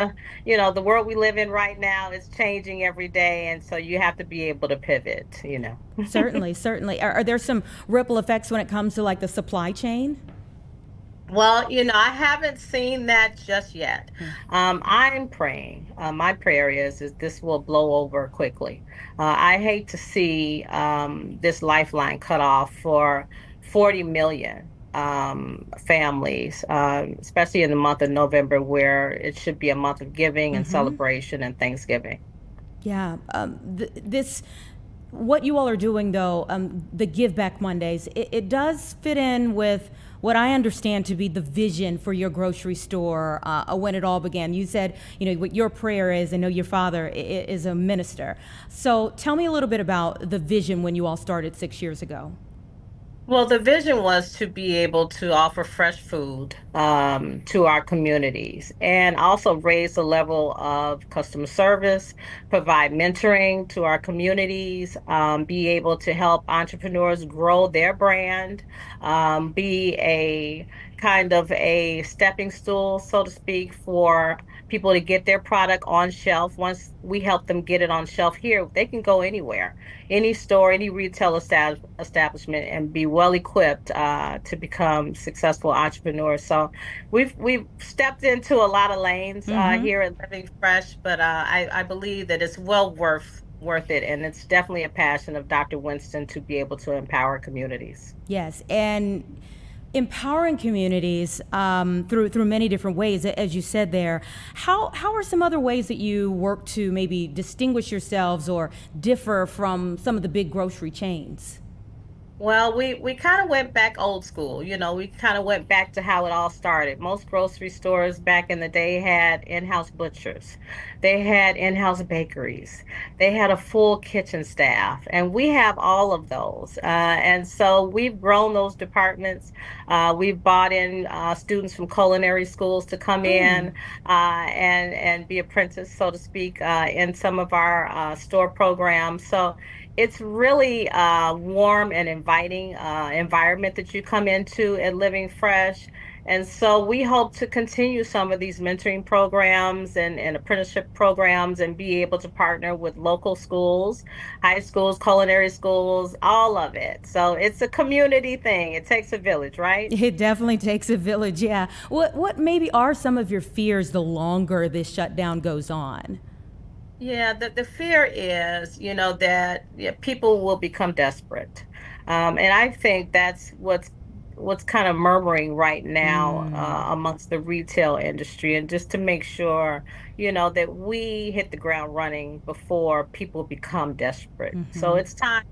the world we live in right now is changing every day, and so you have to be able to pivot. Certainly, certainly. Are there some ripple effects when it comes to like the supply chain? Well, I haven't seen that just yet. I'm praying. My prayer is this will blow over quickly. I hate to see this lifeline cut off for 40 million families, especially in the month of November, where it should be a month of giving and celebration and Thanksgiving. Yeah. This, what you all are doing though, the Give Back Mondays, it does fit in with what I understand to be the vision for your grocery store when it all began. You said, what your prayer is. I know your father is a minister. So tell me a little bit about the vision when you all started 6 years ago. Well, the vision was to be able to offer fresh food to our communities and also raise the level of customer service, provide mentoring to our communities, be able to help entrepreneurs grow their brand, be a kind of a stepping stool, so to speak, for people to get their product on shelf. Once we help them get it on shelf here, they can go anywhere, any store, any retail establishment, and be well equipped to become successful entrepreneurs. So we've stepped into a lot of lanes here at Living Fresh, but I believe that it's well worth it, and it's definitely a passion of Dr. Winston to be able to empower communities. Yes, and empowering communities through many different ways, as you said there. How are some other ways that you work to maybe distinguish yourselves or differ from some of the big grocery chains? Well, we kind of went back old school. We kind of went back to how it all started. Most grocery stores back in the day had in-house butchers. They had in-house bakeries. They had a full kitchen staff, and we have all of those. And so we've grown those departments. We've brought in students from culinary schools to come in and be apprenticed, so to speak, in some of our store programs. So it's really a warm and inviting environment that you come into at Living Fresh. And so we hope to continue some of these mentoring programs and apprenticeship programs and be able to partner with local schools, high schools, culinary schools, all of it. So it's a community thing. It takes a village, right? It definitely takes a village, yeah. What maybe are some of your fears the longer this shutdown goes on? Yeah, the fear is, that yeah, people will become desperate. And I think that's what's kind of murmuring right now amongst the retail industry, and just to make sure, that we hit the ground running before people become desperate. So it's time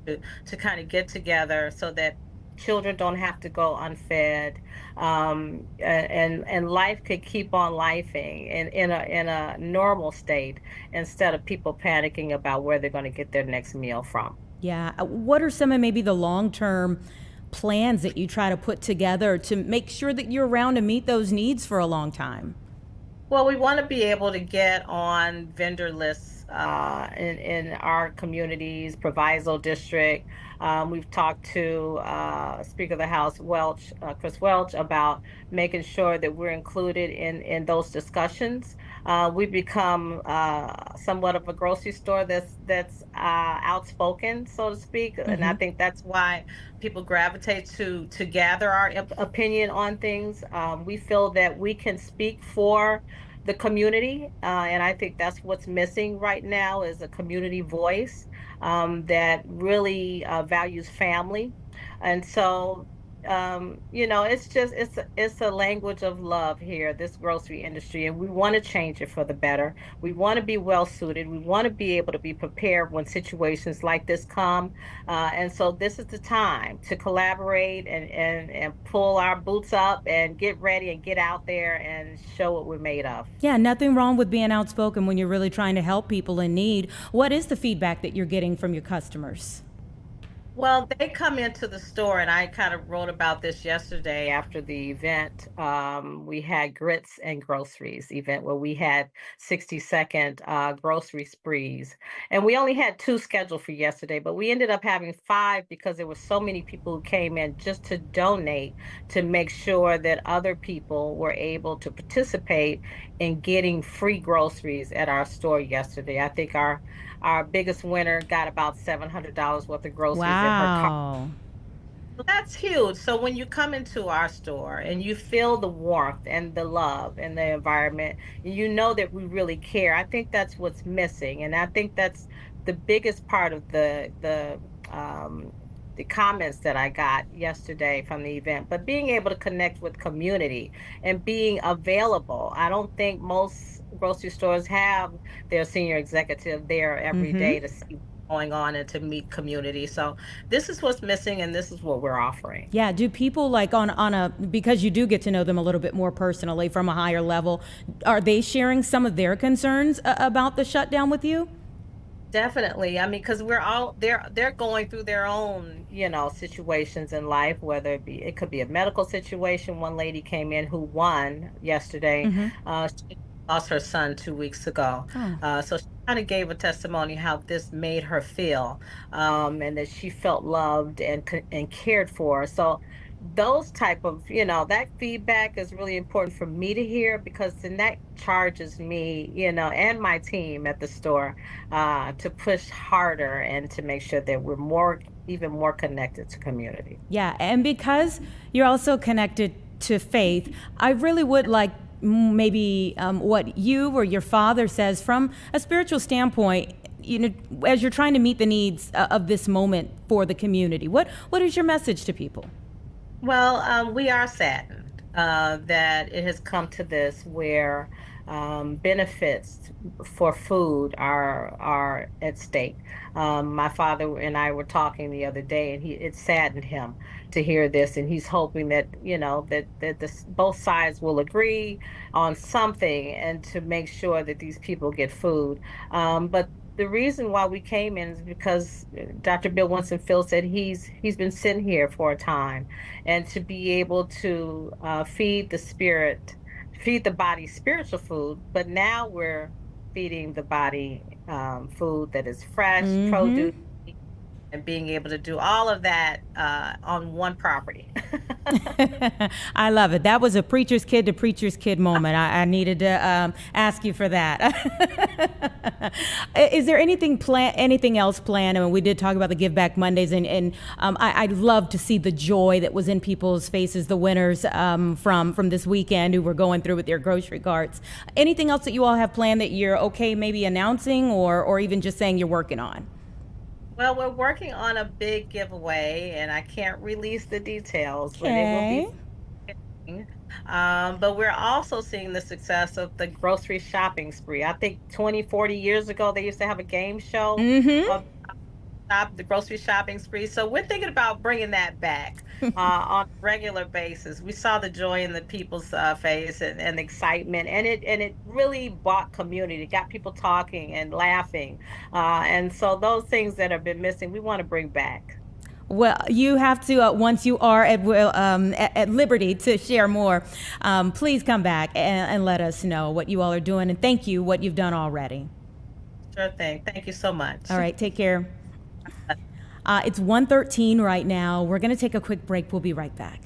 to kind of get together so that children don't have to go unfed, and life could keep on lifing in a normal state instead of people panicking about where they're going to get their next meal from. Yeah. What are some of maybe the long term plans that you try to put together to make sure that you're around to meet those needs for a long time? Well, we want to be able to get on vendor lists in our communities, Proviso District. We've talked to Speaker of the House, Chris Welch, about making sure that we're included in those discussions. We've become somewhat of a grocery store that's outspoken, so to speak, and I think that's why people gravitate to gather our opinion on things. We feel that we can speak for the community, and I think that's what's missing right now is a community voice that really values family. And so it's a language of love here, this grocery industry, and we want to change it for the better. We want to be well suited. We want to be able to be prepared when situations like this come. And so this is the time to collaborate and pull our boots up and get ready and get out there and show what we're made of. Yeah, nothing wrong with being outspoken when you're really trying to help people in need. What is the feedback that you're getting from your customers? Well, they come into the store, and I kind of wrote about this yesterday after the event. We had grits and groceries event where we had 60-second grocery sprees, and we only had two scheduled for yesterday, but we ended up having five because there were so many people who came in just to donate to make sure that other people were able to participate in getting free groceries at our store yesterday. I think our biggest winner got about $700 worth of groceries in her car. Wow. Well, that's huge. So when you come into our store and you feel the warmth and the love and the environment, and you know that we really care, I think that's what's missing. And I think that's the biggest part of the comments that I got yesterday from the event. But being able to connect with community and being available. I don't think most grocery stores have their senior executive there every Mm-hmm. day to see what's going on and to meet community. So this is what's missing and this is what we're offering. Yeah, do people like on a because you do get to know them a little bit more personally from a higher level, are they sharing some of their concerns about the shutdown with you? Definitely. I mean, because we're all they're going through their own, situations in life, whether it could be a medical situation. One lady came in who won yesterday. Mm-hmm. She lost her son 2 weeks ago. Oh. So she kind of gave a testimony how this made her feel, and that she felt loved and cared for. So those type of, that feedback is really important for me to hear because then that charges me, and my team at the store to push harder and to make sure that we're even more connected to community. Yeah, and because you're also connected to faith, I really would like maybe what you or your father says from a spiritual standpoint. As you're trying to meet the needs of this moment for the community, what is your message to people? Well, we are saddened that it has come to this where benefits for food are at stake. My father and I were talking the other day, and it saddened him to hear this, and he's hoping that both sides will agree on something and to make sure that these people get food. But the reason why we came in is because Dr. Bill Winston Phil said he's been sitting here for a time, and to be able to feed the body spiritual food, but now we're feeding the body food that is fresh, Mm-hmm. produce, and being able to do all of that on one property. I love it. That was a preacher's kid to preacher's kid moment. I needed to ask you for that. Is there anything else planned? I mean, we did talk about the Give Back Mondays, and I'd love to see the joy that was in people's faces, the winners from this weekend who were going through with their grocery carts. Anything else that you all have planned that you're okay maybe announcing or even just saying you're working on? Well, we're working on a big giveaway, and I can't release the details, but it will be Okay. fun. But we're also seeing the success of the grocery shopping spree. I think 20, 40 years ago, they used to have a game show Mm-hmm. of the grocery shopping spree. So we're thinking about bringing that back on a regular basis. We saw the joy in the people's face and excitement, and it really brought community. It got people talking and laughing, and so those things that have been missing, we want to bring back. Well, you have to once you are at liberty to share more. Please come back and let us know what you all are doing, and thank you what you've done already. Sure thing. Thank you so much. All right, take care. It's 1:13 right now. We're going to take a quick break. We'll be right back.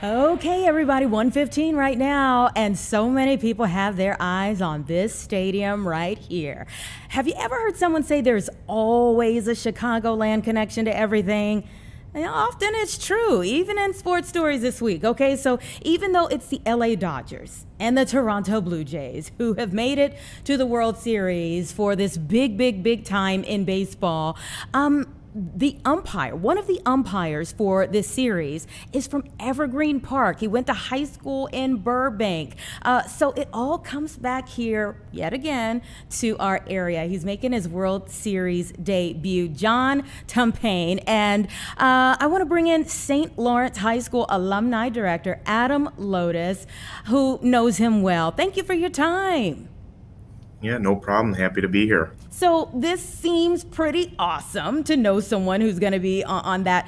Okay, everybody, 1:15 right now, and so many people have their eyes on this stadium right here. Have you ever heard someone say there's always a Chicagoland connection to everything? And often it's true, even in sports stories this week. Okay, so even though it's the LA Dodgers and the Toronto Blue Jays who have made it to the World Series for this big, big, big time in baseball, the umpire, one of the umpires for this series, is from Evergreen Park. He went to high school in Burbank. So it all comes back here yet again to our area. He's making his World Series debut, John Tumpain. And I want to bring in St. Lawrence High School alumni director, Adam Lotus, who knows him well. Thank you for your time. Yeah, no problem. Happy to be here. So this seems pretty awesome to know someone who's going to be on that,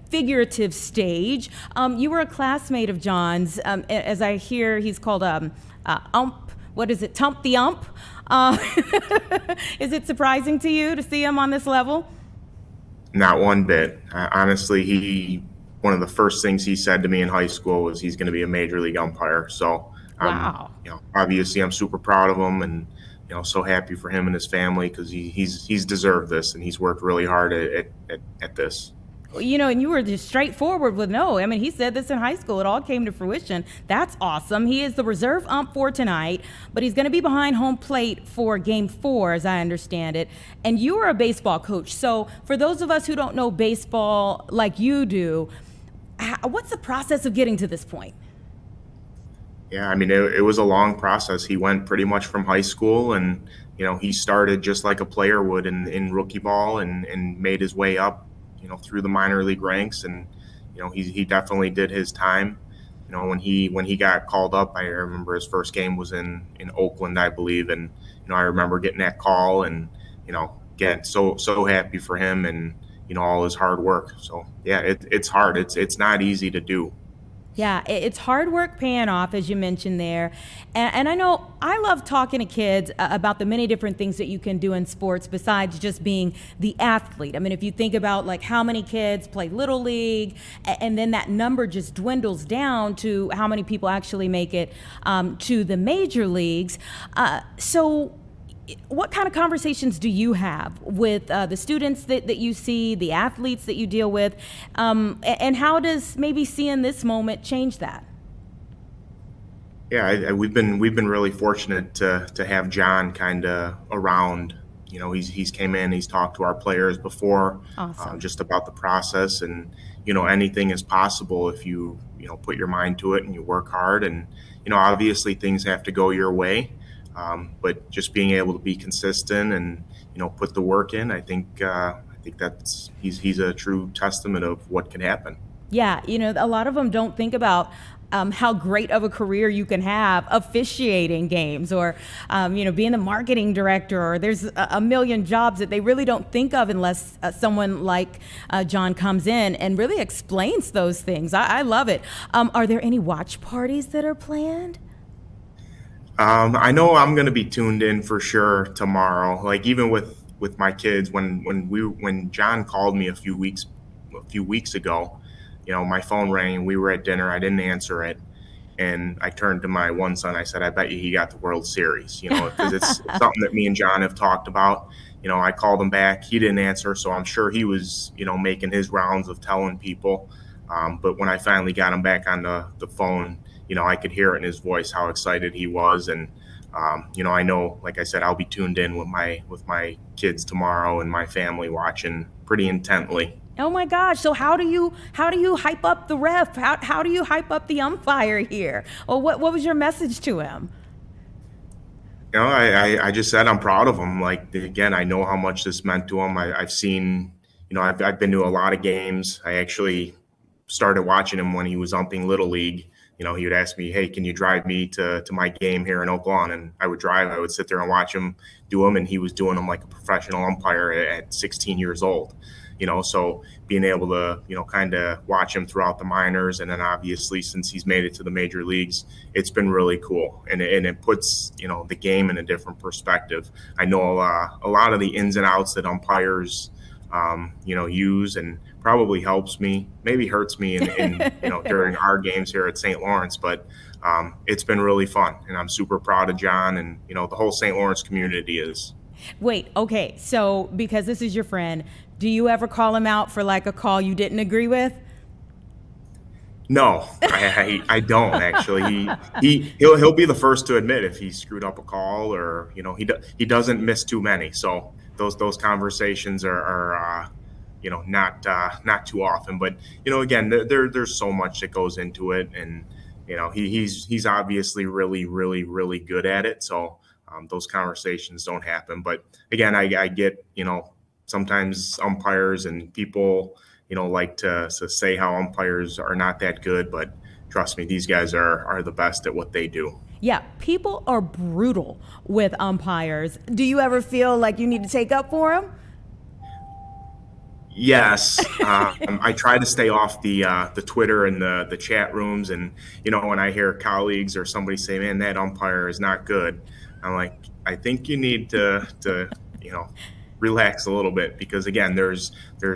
figurative stage. You were a classmate of John's. As I hear, he's called ump. What is it? Tump the ump. Is it surprising to you to see him on this level? Not one bit. Honestly, one of the first things he said to me in high school was he's going to be a major league umpire. So, Wow. obviously, I'm super proud of him, and so happy for him and his family because he's deserved this, and he's worked really hard at this. And you were just straightforward with no. I mean, he said this in high school. It all came to fruition. That's awesome. He is the reserve ump for tonight, but he's going to be behind home plate for game 4, as I understand it. And you are a baseball coach. So for those of us who don't know baseball like you do, what's the process of getting to this point? Yeah, I mean, it was a long process. He went pretty much from high school, and he started just like a player would in rookie ball, and made his way up, through the minor league ranks, and he definitely did his time. When he got called up, I remember his first game was in Oakland, I believe, and I remember getting that call, and getting so happy for him, and all his hard work. So yeah, it's hard. It's not easy to do. Yeah, it's hard work paying off, as you mentioned there. And I know I love talking to kids about the many different things that you can do in sports besides just being the athlete. I mean, if you think about like how many kids play Little League, and then that number just dwindles down to how many people actually make it to the major leagues. So what kind of conversations do you have with the students that you see, the athletes that you deal with, and how does maybe seeing this moment change that? Yeah, we've been really fortunate to have John kind of around. He's came in, he's talked to our players before, Awesome. just about the process, and anything is possible if you put your mind to it and you work hard, and obviously things have to go your way. But just being able to be consistent and put the work in, I think that's he's a true testament of what can happen. Yeah, a lot of them don't think about how great of a career you can have officiating games, or being the marketing director, or there's a million jobs that they really don't think of unless someone like John comes in and really explains those things. I love it. Are there any watch parties that are planned? I know I'm going to be tuned in for sure tomorrow. Like even with my kids, when John called me a few weeks ago, my phone rang and we were at dinner. I didn't answer it, and I turned to my one son. I said, "I bet you he got the World Series." Because it's something that me and John have talked about. I called him back. He didn't answer, so I'm sure he was making his rounds of telling people. But when I finally got him back on the phone, I could hear it in his voice how excited he was, and I know, like I said, I'll be tuned in with my kids tomorrow and my family watching pretty intently. Oh my gosh! So how do you hype up the ref? How do you hype up the umpire here? Or what was your message to him? I just said I'm proud of him. Like again, I know how much this meant to him. I've seen, I've been to a lot of games. I actually started watching him when he was umping Little League. He would ask me, "Hey, can you drive me to my game here in Oakland?" And I would drive. I would sit there and watch him do them, and he was doing them like a professional umpire at 16 years old. So being able to, kind of watch him throughout the minors, and then obviously since he's made it to the major leagues, it's been really cool, and it puts the game in a different perspective. I know a lot of the ins and outs that umpires use and probably helps me, maybe hurts me during our games here at St. Lawrence. But it's been really fun, and I'm super proud of John, and the whole St. Lawrence community is. Wait, okay. So, because this is your friend, do you ever call him out for like a call you didn't agree with? No, I don't actually. He'll be the first to admit if he screwed up a call, or he doesn't miss too many. So those conversations are not too often. But again, there's so much that goes into it, and he's obviously really really really good at it. So those conversations don't happen. But again, I get sometimes umpires and people like to say how umpires are not that good, but trust me, these guys are the best at what they do. Yeah, people are brutal with umpires. Do you ever feel like you need to take up for them? Yes, I try to stay off the Twitter and the chat rooms, and when I hear colleagues or somebody say, "Man, that umpire is not good," I'm like, I think you need to relax a little bit, because again, there's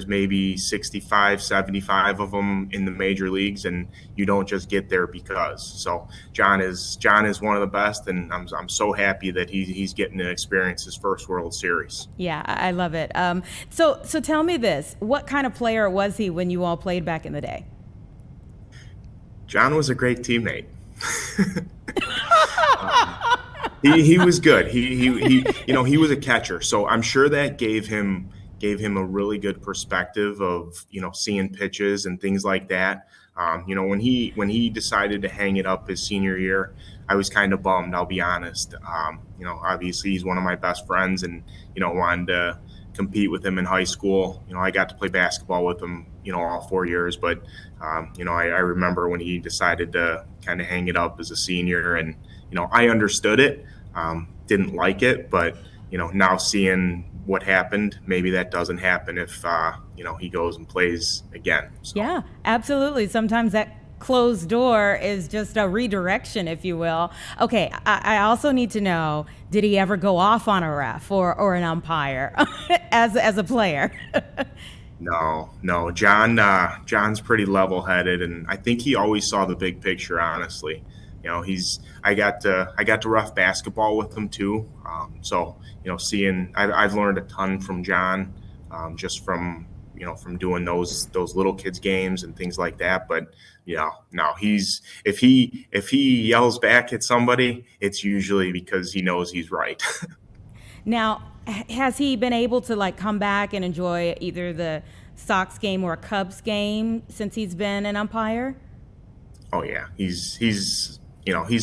maybe 65 75 of them in the major leagues, and you don't just get there because. So John is one of the best, and I'm so happy that he's getting to experience his first World Series. Yeah, I love it. So tell me this: what kind of player was he when you all played back in the day? John was a great teammate. He was good. He was a catcher, so I'm sure that gave him a really good perspective of seeing pitches and things like that. When he decided to hang it up his senior year, I was kind of bummed. I'll be honest. Obviously he's one of my best friends, and wanted to compete with him in high school. I got to play basketball with him all 4 years, but I remember when he decided to kind of hang it up as a senior, and I understood it, didn't like it, but now seeing what happened, maybe that doesn't happen if he goes and plays again. So. Yeah, absolutely. Sometimes that closed door is just a redirection, if you will. Okay, I also need to know: did he ever go off on a ref or an umpire as a player? No. John's pretty level-headed, and I think he always saw the big picture. Honestly, I got to rough basketball with him too. So I've learned a ton from John, just from doing those little kids games and things like that. But no, if he yells back at somebody, it's usually because he knows he's right. Now, has he been able to like come back and enjoy either the Sox game or a Cubs game since he's been an umpire? Oh yeah, he's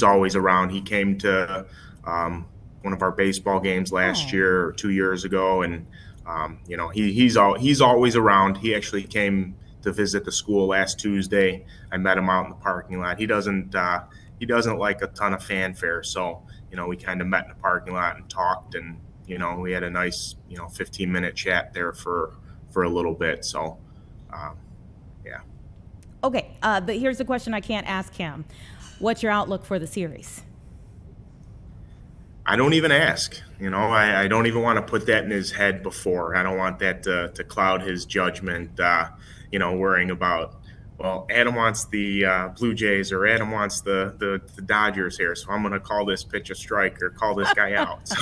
always around. He came to one of our baseball games last year or 2 years ago, and he's always around. He actually came to visit the school last Tuesday. I met him out in the parking lot. He doesn't like a ton of fanfare, so we kind of met in the parking lot and talked, and we had a nice 15-minute chat there for a little bit. So yeah. Okay, but here's the question I can't ask him: what's your outlook for the series? I don't even ask. I don't even want to put that in his head before. I don't want that to cloud his judgment. Worrying about, well, Adam wants the Blue Jays, or Adam wants the Dodgers here, so I'm going to call this pitch a strike or call this guy out. So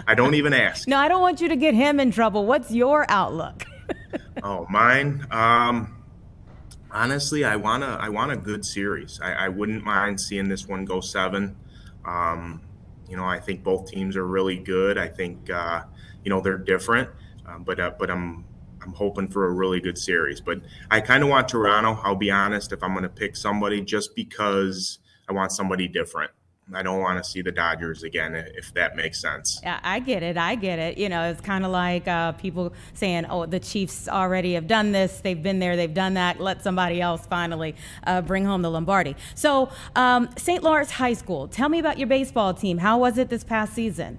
I don't even ask. No, I don't want you to get him in trouble. What's your outlook? Oh, mine. Honestly, I want a good series. I wouldn't mind seeing this one go 7. I think both teams are really good. I think they're different, but I'm hoping for a really good series. But I kind of want Toronto. I'll be honest, if I'm going to pick somebody, just because I want somebody different. I don't want to see the Dodgers again, if that makes sense. Yeah, I get it. It's kind of like people saying, oh, the Chiefs already have done this. They've been there. They've done that. Let somebody else finally bring home the Lombardi. So St. Lawrence High School, tell me about your baseball team. How was it this past season?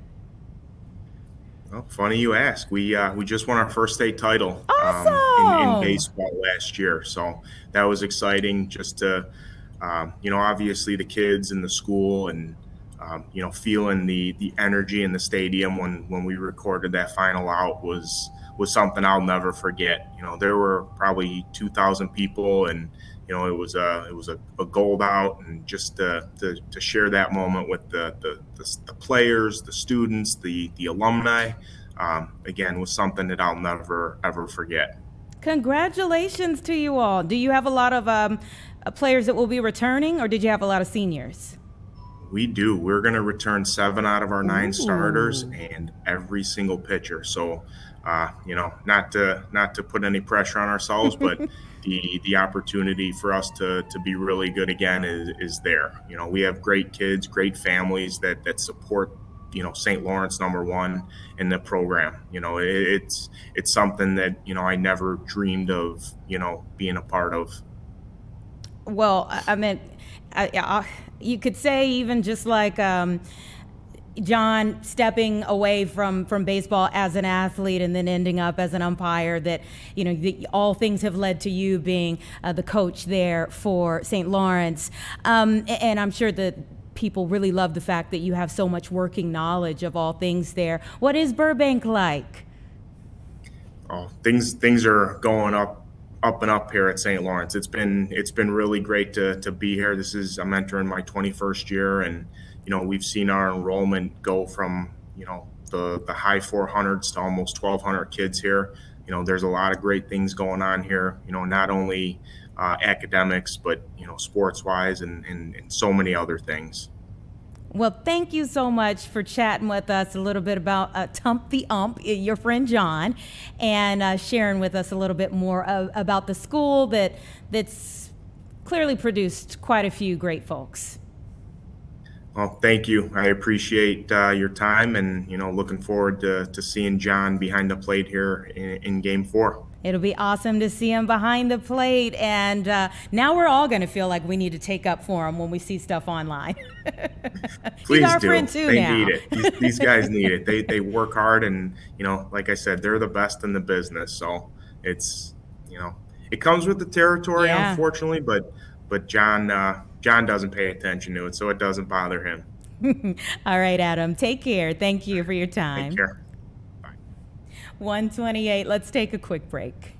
Well, funny you ask. We just won our first state title in baseball last year. So that was exciting, just to obviously the kids and the school and feeling the energy in the stadium when we recorded that final out was something I'll never forget. There were probably 2,000 people, and it was a gold out, and just to share that moment with the players, the students, the alumni, again, was something that I'll never ever forget. Congratulations to you all. Do you have a lot of players that will be returning, or did you have a lot of seniors? We do. We're going to return 7 out of our 9 starters Ooh. and every single pitcher. So, not to put any pressure on ourselves, but the opportunity for us to be really good again is there. We have great kids, great families that support St. Lawrence number one in the program. It's something that I never dreamed of being a part of. Well, I mean, you could say even just like John stepping away from baseball as an athlete and then ending up as an umpire, that all things have led to you being the coach there for St. Lawrence, and I'm sure that people really love the fact that you have so much working knowledge of all things there. What is Burbank like? Oh, things are going up and up here at St. Lawrence. It's been really great to be here. I'm entering my 21st year, and we've seen our enrollment go from the high 400s to almost 1,200 kids here. There's a lot of great things going on here. Not only academics, but sports wise, and so many other things. Well, thank you so much for chatting with us a little bit about Tump the Ump, your friend John, and sharing with us a little bit more about the school that's clearly produced quite a few great folks. Well, thank you. I appreciate your time, and looking forward to seeing John behind the plate here in Game 4. It'll be awesome to see him behind the plate, and now we're all going to feel like we need to take up for him when we see stuff online. Please He's our do. friend too They now. need it. These guys need it. They work hard, and like I said, they're the best in the business. So it comes with the territory, Yeah. unfortunately. But John doesn't pay attention to it, so it doesn't bother him. All right, Adam. Take care. Thank you for your Take time. care. 1:28. Let's take a quick break.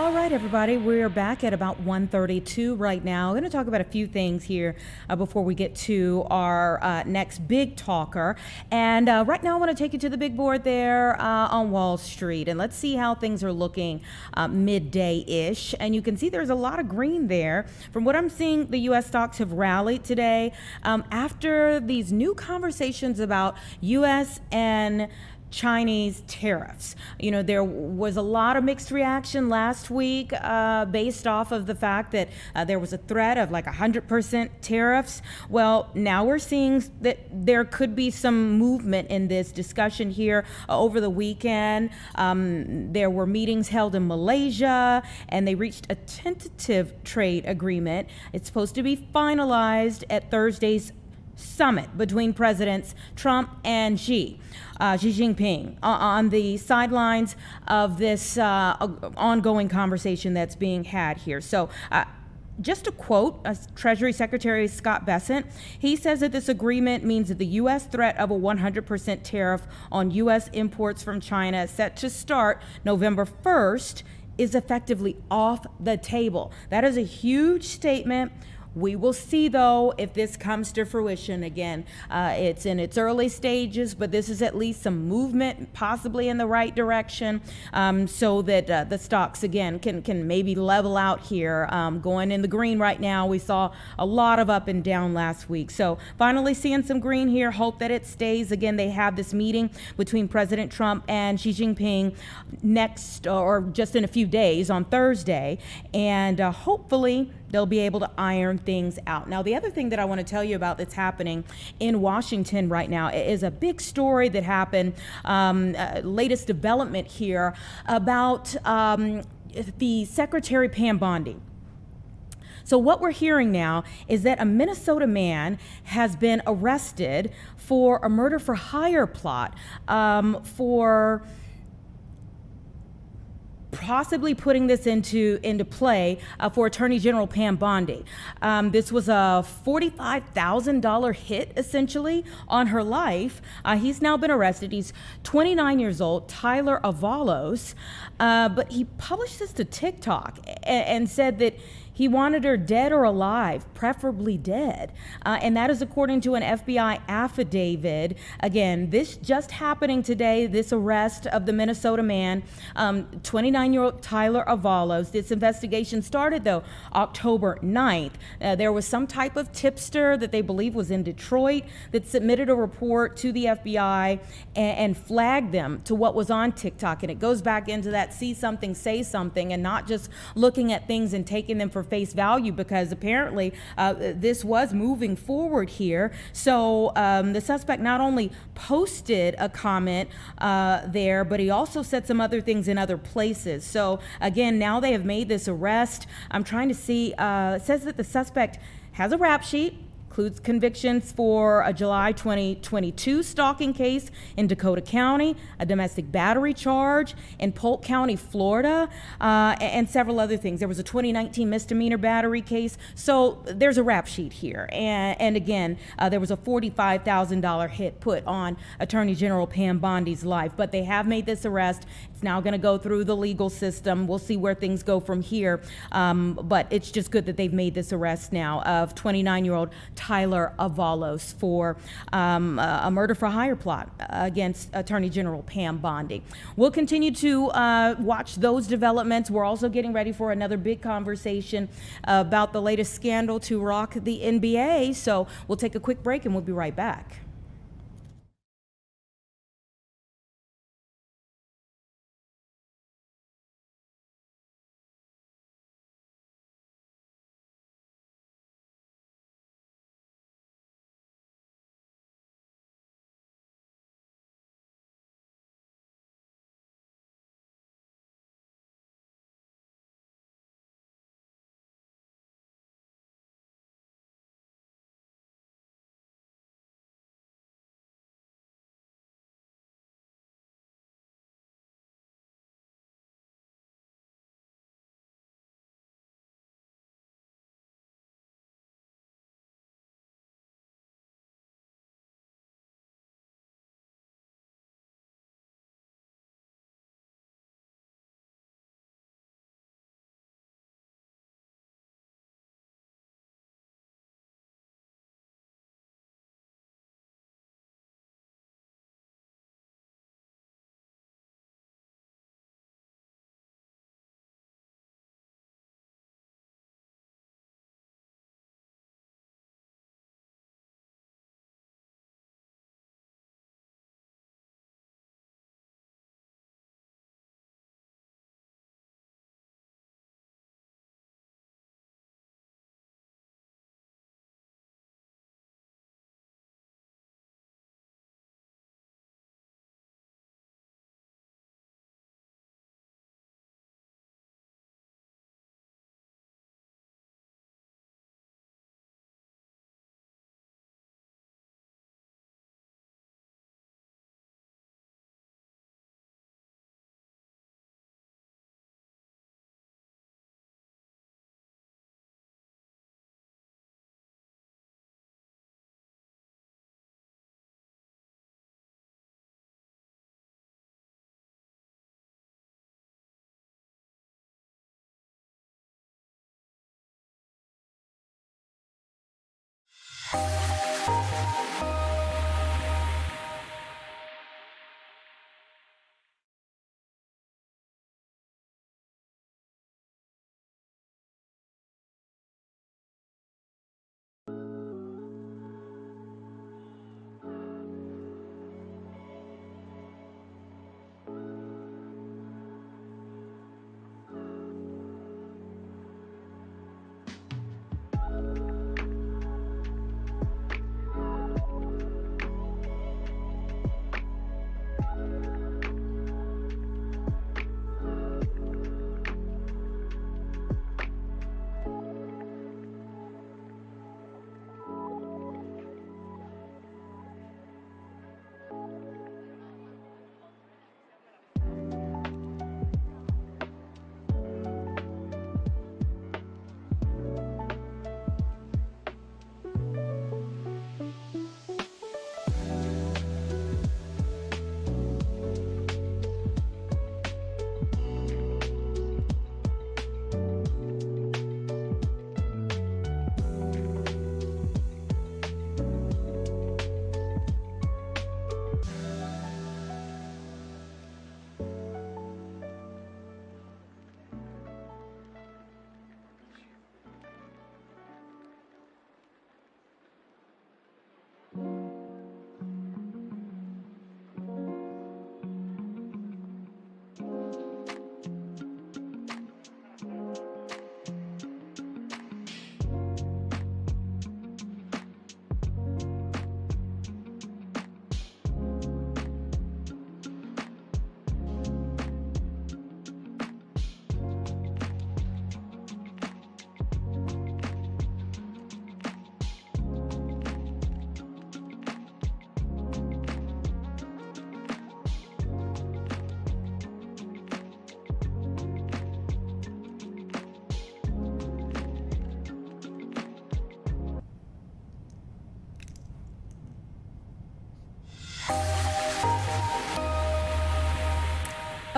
All right, everybody, we're back at about 1:32 right now. We're going to talk about a few things here before we get to our next big talker. And right now, I want to take you to the big board there on Wall Street, and let's see how things are looking midday-ish. And you can see there's a lot of green there. From what I'm seeing, the U.S. stocks have rallied today after these new conversations about U.S. and Chinese tariffs. You know, there was a lot of mixed reaction last week based off of the fact that there was a threat of like 100% tariffs. Well, now we're seeing that there could be some movement in this discussion here over the weekend. There were meetings held in Malaysia, and they reached a tentative trade agreement. It's supposed to be finalized at Thursday's summit between Presidents Trump and Xi Jinping on the sidelines of this ongoing conversation that's being had here. So just to quote Treasury Secretary Scott Bessent, he says that this agreement means that the U.S. threat of a 100% tariff on U.S. imports from China set to start November 1st is effectively off the table. That is a huge statement. We will see, though, if this comes to fruition. Again, it's in its early stages, but this is at least some movement, possibly in the right direction, so that the stocks, again, can maybe level out here. Going in the green right now. We saw a lot of up and down last week. So finally seeing some green here. Hope that it stays. Again, they have this meeting between President Trump and Xi Jinping next, or just in a few days, on Thursday, and hopefully they'll be able to iron things out. Now, the other thing that I want to tell you about that's happening in Washington right now is a big story that happened, latest development here about the Secretary Pam Bondi. So what we're hearing now is that a Minnesota man has been arrested for a murder for hire plot for possibly putting this into play for Attorney General Pam Bondi. This was a $45,000 hit, essentially, on her life. He's now been arrested. He's 29 years old, Tyler Avalos, but he published this to TikTok and said that he wanted her dead or alive, preferably dead. And that is according to an FBI affidavit. Again, this just happening today, this arrest of the Minnesota man, 29-year-old Tyler Avalos. This investigation started, though, October 9th. There was some type of tipster that they believe was in Detroit that submitted a report to the FBI and flagged them to what was on TikTok. And it goes back into that see something, say something, and not just looking at things and taking them for face value, because apparently this was moving forward here. So the suspect not only posted a comment there, but he also said some other things in other places. So again, now they have made this arrest. I'm trying to see, it says that the suspect has a rap sheet, includes convictions for a July 2022 stalking case in Dakota County, a domestic battery charge in Polk County, Florida, and several other things. There was a 2019 misdemeanor battery case. So there's a rap sheet here. And again, there was a $45,000 hit put on Attorney General Pam Bondi's life. But they have made this arrest. It's now going to go through the legal system. We'll see where things go from here. But it's just good that they've made this arrest now of 29-year-old Tyler Avalos for a murder for hire plot against Attorney General Pam Bondi. We'll continue to watch those developments. We're also getting ready for another big conversation about the latest scandal to rock the NBA. So we'll take a quick break and we'll be right back.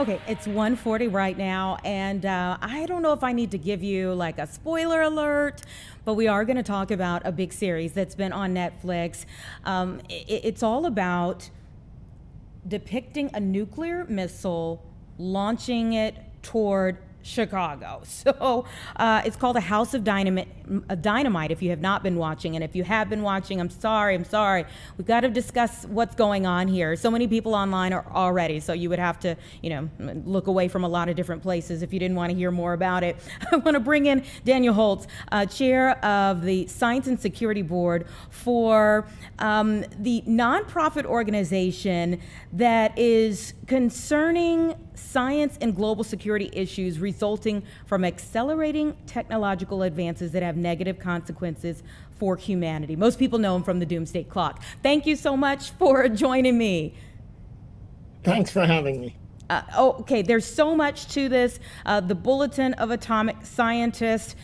Okay, it's 1:40 right now, and I don't know if I need to give you like a spoiler alert, but we are going to talk about a big series that's been on Netflix. It's all about depicting a nuclear missile, launching it toward Chicago. So it's called a House of Dynamite. If you have not been watching, and if you have been watching, I'm sorry. We've got to discuss what's going on here. So many people online are already, so you would have to, look away from a lot of different places if you didn't want to hear more about it. I want to bring in Daniel Holtz, chair of the Science and Security Board for the nonprofit organization that is concerning science and global security issues resulting from accelerating technological advances that have negative consequences for humanity. Most people know him from the Doomsday Clock. Thank you so much for joining me. Thanks for having me. Okay, there's so much to this. The Bulletin of Atomic Scientists.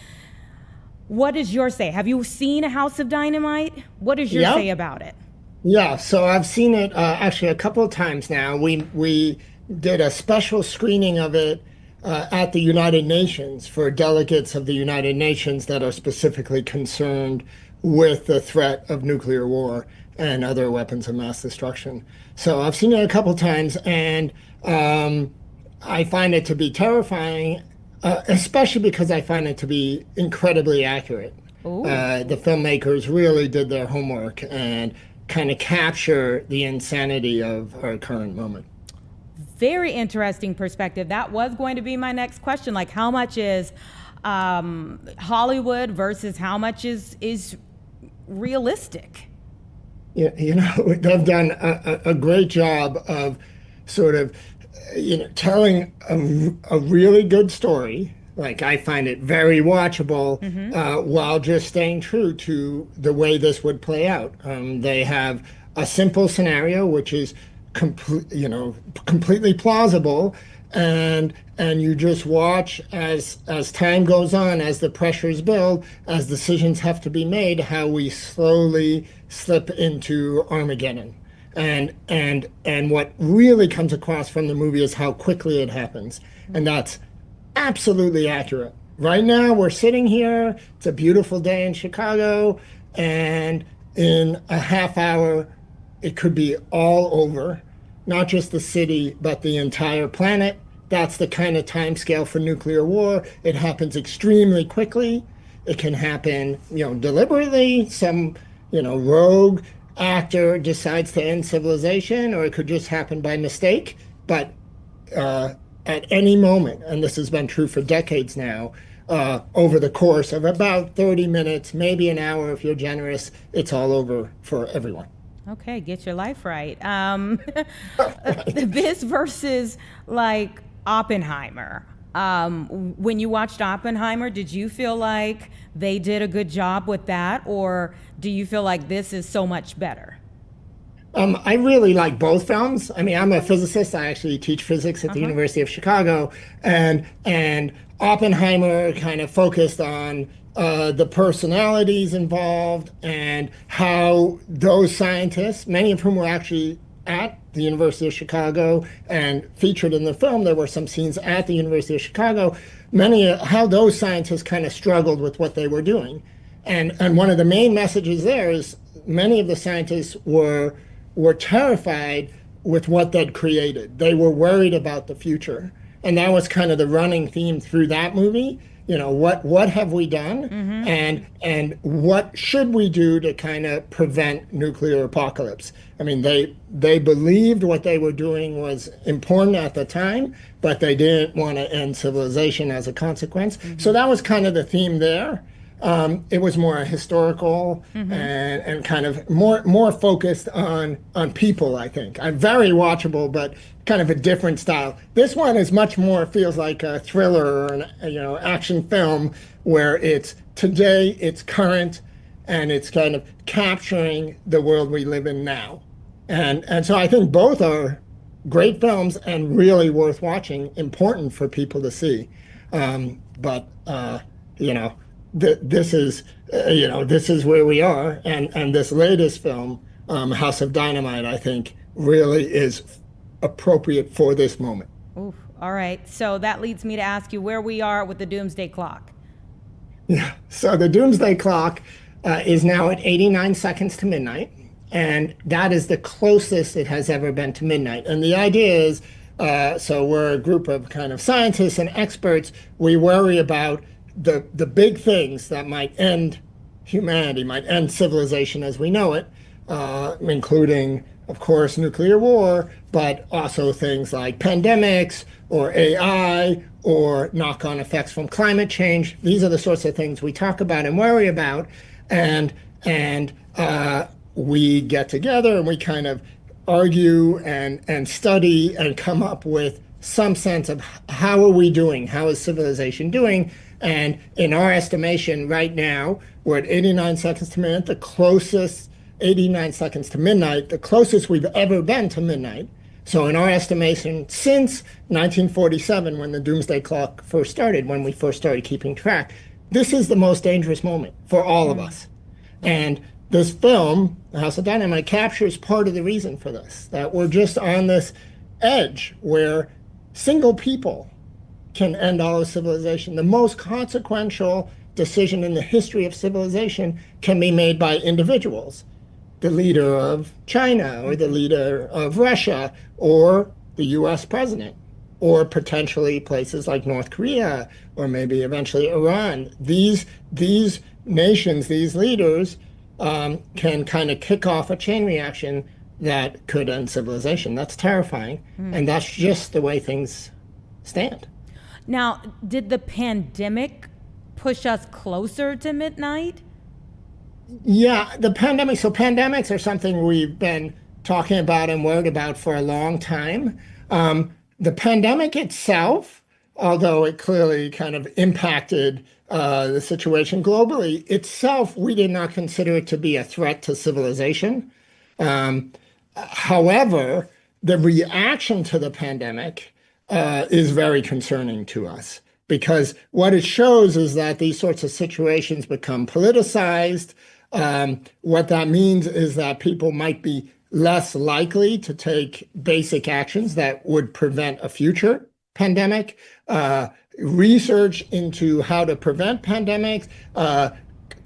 What is your say? Have you seen a House of Dynamite? What is your say about it? Yeah, so I've seen it actually a couple of times now. We did a special screening of it at the United Nations for delegates of the United Nations that are specifically concerned with the threat of nuclear war and other weapons of mass destruction. So I've seen it a couple of times, and I find it to be terrifying, especially because I find it to be incredibly accurate. The filmmakers really did their homework and kind of capture the insanity of our current moment. Very interesting perspective. That was going to be my next question. Like, how much is Hollywood versus how much is realistic? Yeah, they've done a great job of sort of, telling a really good story. Like, I find it very watchable, while just staying true to the way this would play out. They have a simple scenario, which is completely plausible, and you just watch as time goes on, as the pressures build, as decisions have to be made, how we slowly slip into Armageddon. And what really comes across from the movie is how quickly it happens, and that's absolutely accurate. Right now, we're sitting here. It's a beautiful day in Chicago, and in a half hour, it could be all over. Not just the city, but the entire planet. That's the kind of time scale for nuclear war. It happens extremely quickly. It can happen, deliberately. Some, rogue actor decides to end civilization, or it could just happen by mistake. But at any moment, and this has been true for decades now, over the course of about 30 minutes, maybe an hour if you're generous, it's all over for everyone. Okay, get your life right. This versus like Oppenheimer. When you watched Oppenheimer, did you feel like they did a good job with that, or do you feel like this is so much better? I really like both films. I mean, I'm a physicist. I actually teach physics at the University of Chicago, and Oppenheimer kind of focused on the personalities involved and how those scientists, many of whom were actually at the University of Chicago and featured in the film, there were some scenes at the University of Chicago, how those scientists kind of struggled with what they were doing. And one of the main messages there is many of the scientists were terrified with what they'd created. They were worried about the future. And that was kind of the running theme through that movie. What have we done, and what should we do to kind of prevent nuclear apocalypse? I mean, they believed what they were doing was important at the time, but they didn't want to end civilization as a consequence. So that was kind of the theme there. It was more historical and kind of more focused on people, I think. Very watchable, but kind of a different style. This one is much more, feels like a thriller or an action film, where it's today, it's current, and it's kind of capturing the world we live in now. And so I think both are great films and really worth watching, important for people to see. But this is where we are, and this latest film, House of Dynamite, I think really is appropriate for this moment. Ooh, All right. So that leads me to ask you where we are with the doomsday clock. Yeah. So the doomsday clock is now at 89 seconds to midnight, and that is the closest it has ever been to midnight. And the idea is, so we're a group of kind of scientists and experts. We worry about the big things that might end humanity, might end civilization as we know it, including, of course, nuclear war, but also things like pandemics or AI or knock-on effects from climate change. These are the sorts of things we talk about and worry about, and we get together and we kind of argue and study and come up with some sense of how are we doing? How is civilization doing? And in our estimation, right now, we're at 89 seconds to minute, the closest 89 seconds to midnight, the closest we've ever been to midnight. So in our estimation, since 1947, when the doomsday clock first started, when we first started keeping track, this is the most dangerous moment for all of us. And this film, The House of Dynamite, captures part of the reason for this, that we're just on this edge where single people can end all of civilization. The most consequential decision in the history of civilization can be made by individuals. The leader of China or the leader of Russia or the US president or potentially places like North Korea or maybe eventually Iran. These nations, these leaders can kind of kick off a chain reaction that could end civilization. That's terrifying. And that's just the way things stand. Now, did the pandemic push us closer to midnight? Yeah, the pandemic. So pandemics are something we've been talking about and worried about for a long time. The pandemic itself, although it clearly kind of impacted the situation globally, itself, we did not consider it to be a threat to civilization. However, the reaction to the pandemic is very concerning to us because what it shows is that these sorts of situations become politicized. What that means is that people might be less likely to take basic actions that would prevent a future pandemic. Research into how to prevent pandemics.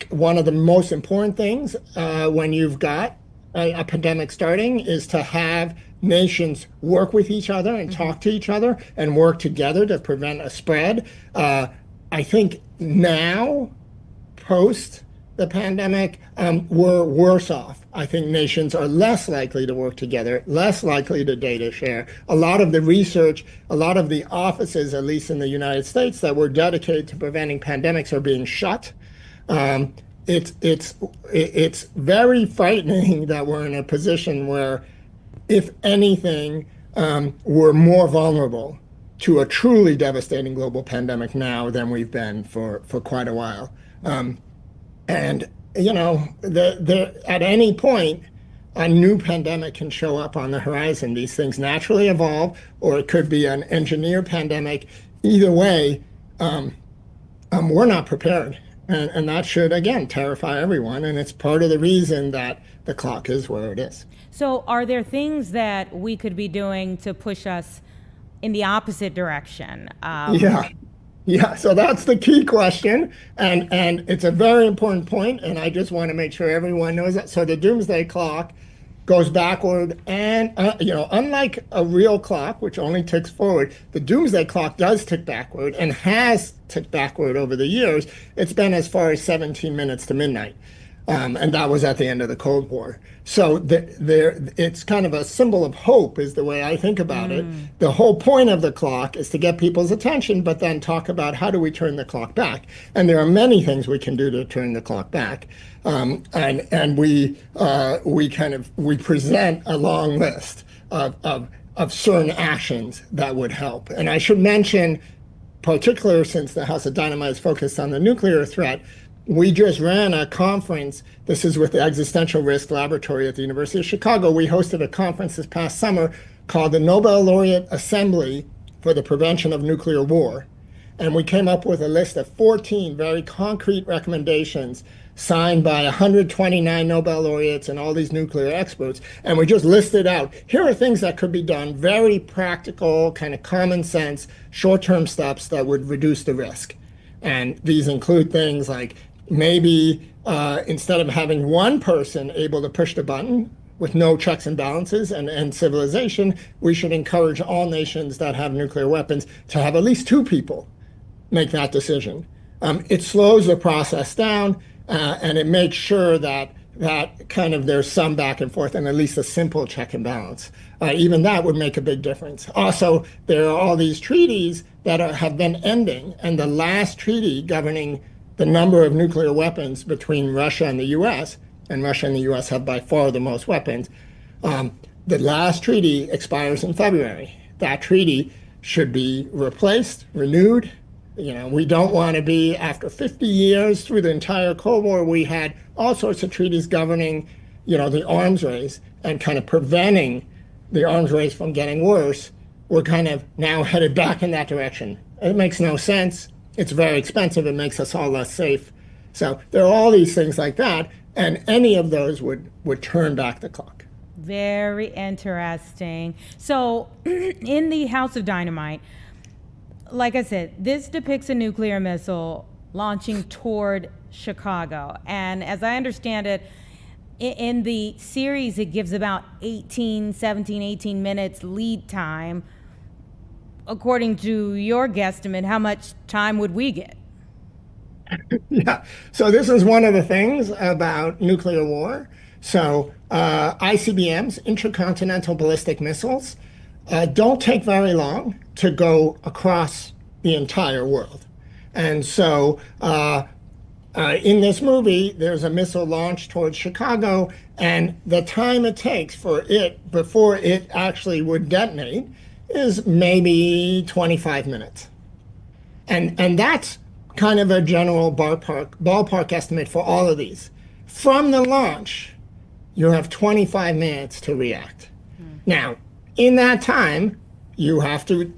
One of the most important things when you've got a pandemic starting is to have nations work with each other and talk to each other and work together to prevent a spread. I think now, post the pandemic, we're worse off. I think nations are less likely to work together, less likely to data share. A lot of the research, a lot of the offices, at least in the United States, that were dedicated to preventing pandemics are being shut. It's very frightening that we're in a position where, if anything, we're more vulnerable to a truly devastating global pandemic now than we've been for quite a while. And, you know, at any point, a new pandemic can show up on the horizon. These things naturally evolve, or it could be an engineered pandemic. Either way, we're not prepared. And that should, again, terrify everyone. And it's part of the reason that the clock is where it is. So are there things that we could be doing to push us in the opposite direction? Yeah, so that's the key question, and it's a very important point, and I just want to make sure everyone knows that. So the doomsday clock goes backward, and unlike a real clock, which only ticks forward, the doomsday clock does tick backward and has ticked backward over the years. It's been as far as 17 minutes to midnight. And that was at the end of the Cold War. So it's kind of a symbol of hope is the way I think about it. The whole point of the clock is to get people's attention, but then talk about how do we turn the clock back. And there are many things we can do to turn the clock back. And we present a long list of certain actions that would help. And I should mention, particularly since the House of Dynamite is focused on the nuclear threat, we just ran a conference. This is with the Existential Risk Laboratory at the University of Chicago. We hosted a conference this past summer called the Nobel Laureate Assembly for the Prevention of Nuclear War. And we came up with a list of 14 very concrete recommendations signed by 129 Nobel laureates and all these nuclear experts. And we just listed out, here are things that could be done, very practical, kind of common sense, short-term steps that would reduce the risk. And these include things like maybe instead of having one person able to push the button with no checks and balances and civilization, we should encourage all nations that have nuclear weapons to have at least two people make that decision. It slows the process down, and it makes sure that kind of there's some back and forth and at least a simple check and balance. Even that would make a big difference. Also, there are all these treaties that have been ending, and the last treaty governing the number of nuclear weapons between Russia and the U.S., and Russia and the U.S. have by far the most weapons, the last treaty expires in February. That treaty should be replaced, renewed. You know, we don't want to be, after 50 years through the entire Cold War, we had all sorts of treaties governing, you know, the arms race and kind of preventing the arms race from getting worse. We're kind of now headed back in that direction. It makes no sense. It's very expensive. It makes us all less safe. So there are all these things like that, and any of those would turn back the clock. Very interesting. So in the House of Dynamite, like I said, this depicts a nuclear missile launching toward Chicago. And as I understand it, in the series, it gives about 18 minutes lead time. According to your guesstimate, how much time would we get? Yeah. So this is one of the things about nuclear war. So ICBMs, intercontinental ballistic missiles, don't take very long to go across the entire world. And so in this movie, there's a missile launched towards Chicago, and the time it takes for it before it actually would detonate is maybe 25 minutes. And that's kind of a general ballpark estimate for all of these. From the launch, you have 25 minutes to react. Now, in that time, you have to,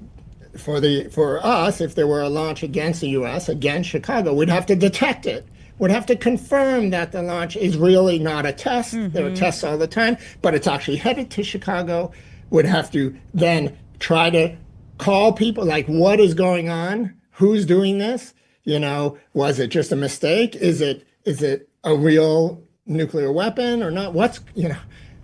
for us, if there were a launch against the U.S., against Chicago, we'd have to detect it. We'd have to confirm that the launch is really not a test. There are tests all the time, but it's actually headed to Chicago. Would have to then try to call people, like, what is going on? Who's doing this? You know, was it just a mistake? Is it a real nuclear weapon or not?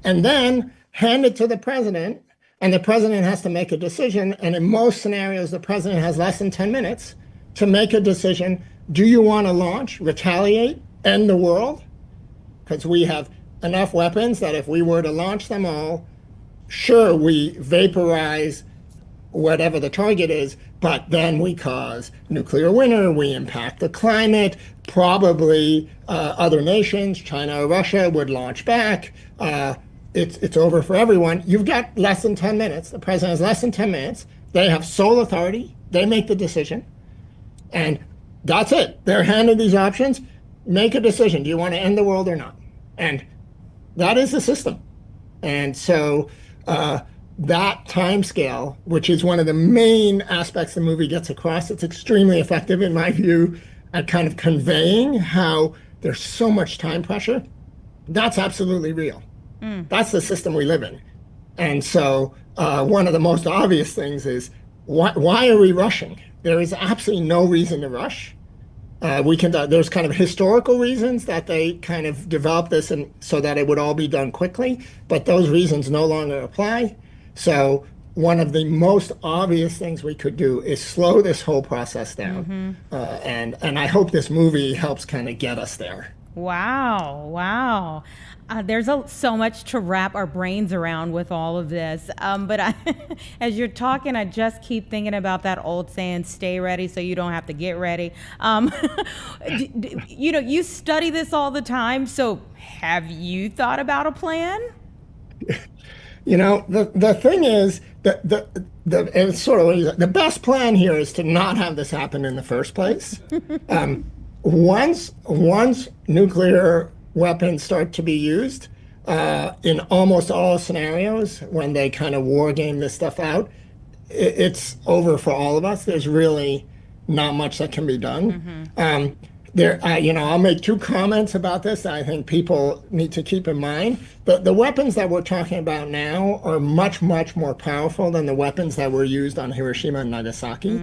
And then hand it to the president, and the president has to make a decision. And in most scenarios, the president has less than 10 minutes to make a decision. Do you want to launch, retaliate, end the world? Because we have enough weapons that if we were to launch them all, sure, we vaporize whatever the target is, but then we cause nuclear winter, we impact the climate, probably other nations, China or Russia, would launch back. It's over for everyone. You've got less than 10 minutes. The president has less than 10 minutes. They have sole authority. They make the decision. And that's it. They're handed these options. Make a decision. Do you want to end the world or not? And that is the system. And so that time scale, which is one of the main aspects the movie gets across, it's extremely effective, in my view, at kind of conveying how there's so much time pressure. That's absolutely real. That's the system we live in. And so one of the most obvious things is, why are we rushing? There is absolutely no reason to rush. There's kind of historical reasons that they kind of developed this and so that it would all be done quickly, but those reasons no longer apply. So one of the most obvious things we could do is slow this whole process down. And I hope this movie helps kind of get us there. Wow. There's so much to wrap our brains around with all of this. But as you're talking, I just keep thinking about that old saying, stay ready so you don't have to get ready. You study this all the time. So have you thought about a plan? You know, the thing is, it's sort of the best plan here is to not have this happen in the first place. Once nuclear weapons start to be used, in almost all scenarios, when they kind of war game this stuff out, it's over for all of us. There's really not much that can be done. I'll make two comments about this that I think people need to keep in mind. The weapons that we're talking about now are much, much more powerful than the weapons that were used on Hiroshima and Nagasaki.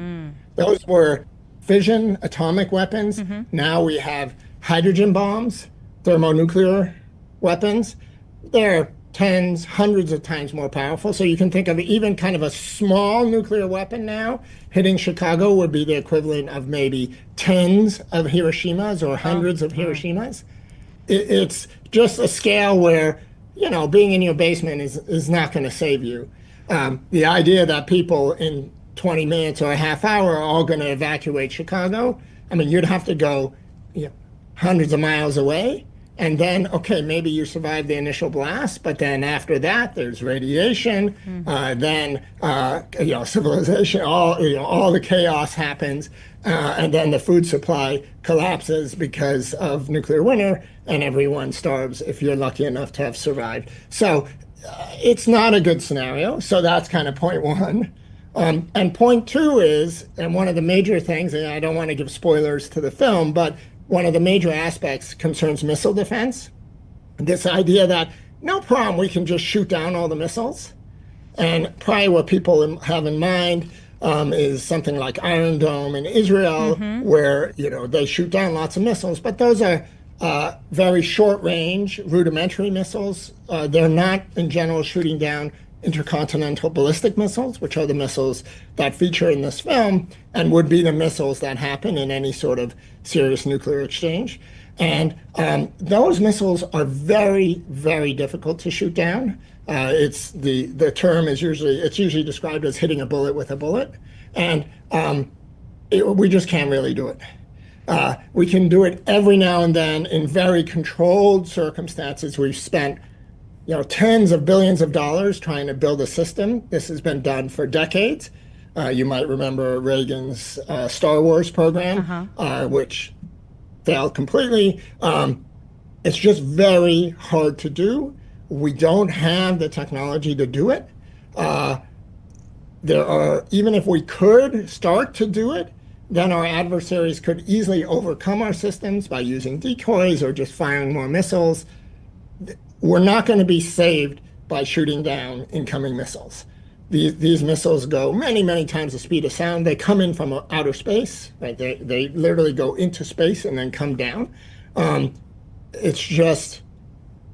Those were fission atomic weapons. Now we have hydrogen bombs, thermonuclear weapons. They're tens, hundreds of times more powerful. So you can think of even kind of a small nuclear weapon now hitting Chicago would be the equivalent of maybe tens of Hiroshimas or hundreds of Hiroshimas. It's just a scale where, being in your basement is not going to save you. The idea that people in 20 minutes or a half hour are all going to evacuate Chicago, I mean, you'd have to go hundreds of miles away. And then, okay, maybe you survive the initial blast, but then after that, there's radiation. Then, civilization, all the chaos happens, and then the food supply collapses because of nuclear winter, and everyone starves if you're lucky enough to have survived. So it's not a good scenario. So that's kind of point one. And point two is, and one of the major things, and I don't want to give spoilers to the film, but one of the major aspects concerns missile defense. This idea that no problem, we can just shoot down all the missiles. And probably what people have in mind is something like Iron Dome in Israel, where they shoot down lots of missiles, but those are very short range, rudimentary missiles. They're not in general shooting down intercontinental ballistic missiles, which are the missiles that feature in this film and would be the missiles that happen in any sort of serious nuclear exchange. And those missiles are very, very difficult to shoot down. It's the term is usually described as hitting a bullet with a bullet, and we just can't really do it. We can do it every now and then in very controlled circumstances. We've spent tens of billions of dollars trying to build a system. This has been done for decades. You might remember Reagan's Star Wars program, which failed completely. It's just very hard to do. We don't have the technology to do it. Even if we could start to do it, then our adversaries could easily overcome our systems by using decoys or just firing more missiles. We're not going to be saved by shooting down incoming missiles. These missiles go many, many times the speed of sound. They come in from outer space, right? They literally go into space and then come down. It's just,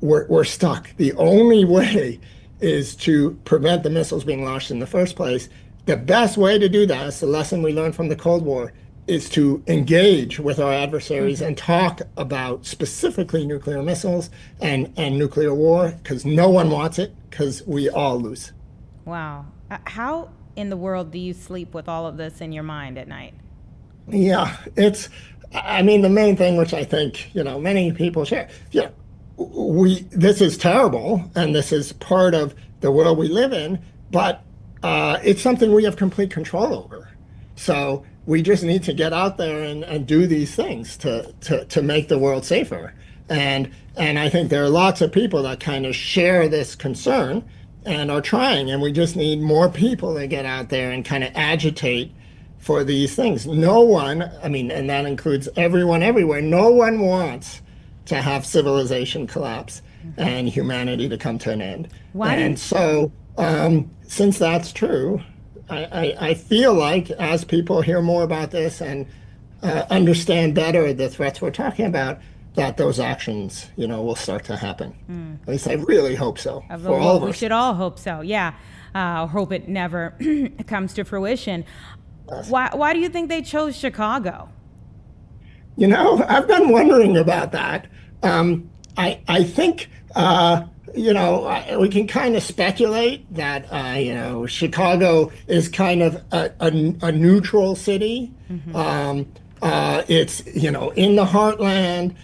we're stuck. The only way is to prevent the missiles being launched in the first place. The best way to do that, is the lesson we learned from the Cold War, is to engage with our adversaries and talk about specifically nuclear missiles and nuclear war, because no one wants it, because we all lose. Wow. How in the world do you sleep with all of this in your mind at night? Yeah, the main thing, which I think, many people share, this is terrible, and this is part of the world we live in, but it's something we have complete control over. So we just need to get out there and do these things to make the world safer. And I think there are lots of people that kind of share this concern and are trying, and we just need more people to get out there and kind of agitate for these things. No one, and that includes everyone everywhere, no one wants to have civilization collapse and humanity to come to an end. So since that's true, I feel like as people hear more about this and understand better the threats we're talking about, that those actions, will start to happen. At least I really hope so. For all of us. We should all hope so. Yeah, hope it never comes to fruition. Why do you think they chose Chicago? I've been wondering about that. I think we can kind of speculate that Chicago is kind of a neutral city. It's in the heartland.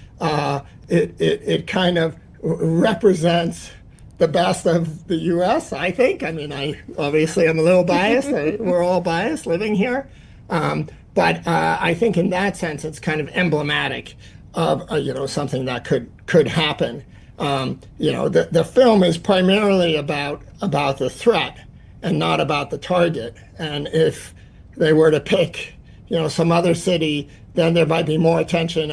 It kind of represents the best of the U.S., I think. I obviously I'm a little biased. We're all biased living here. But I think in that sense, it's kind of emblematic of something that could happen. The film is primarily about the threat and not about the target. And if they were to pick some other city then there might be more attention,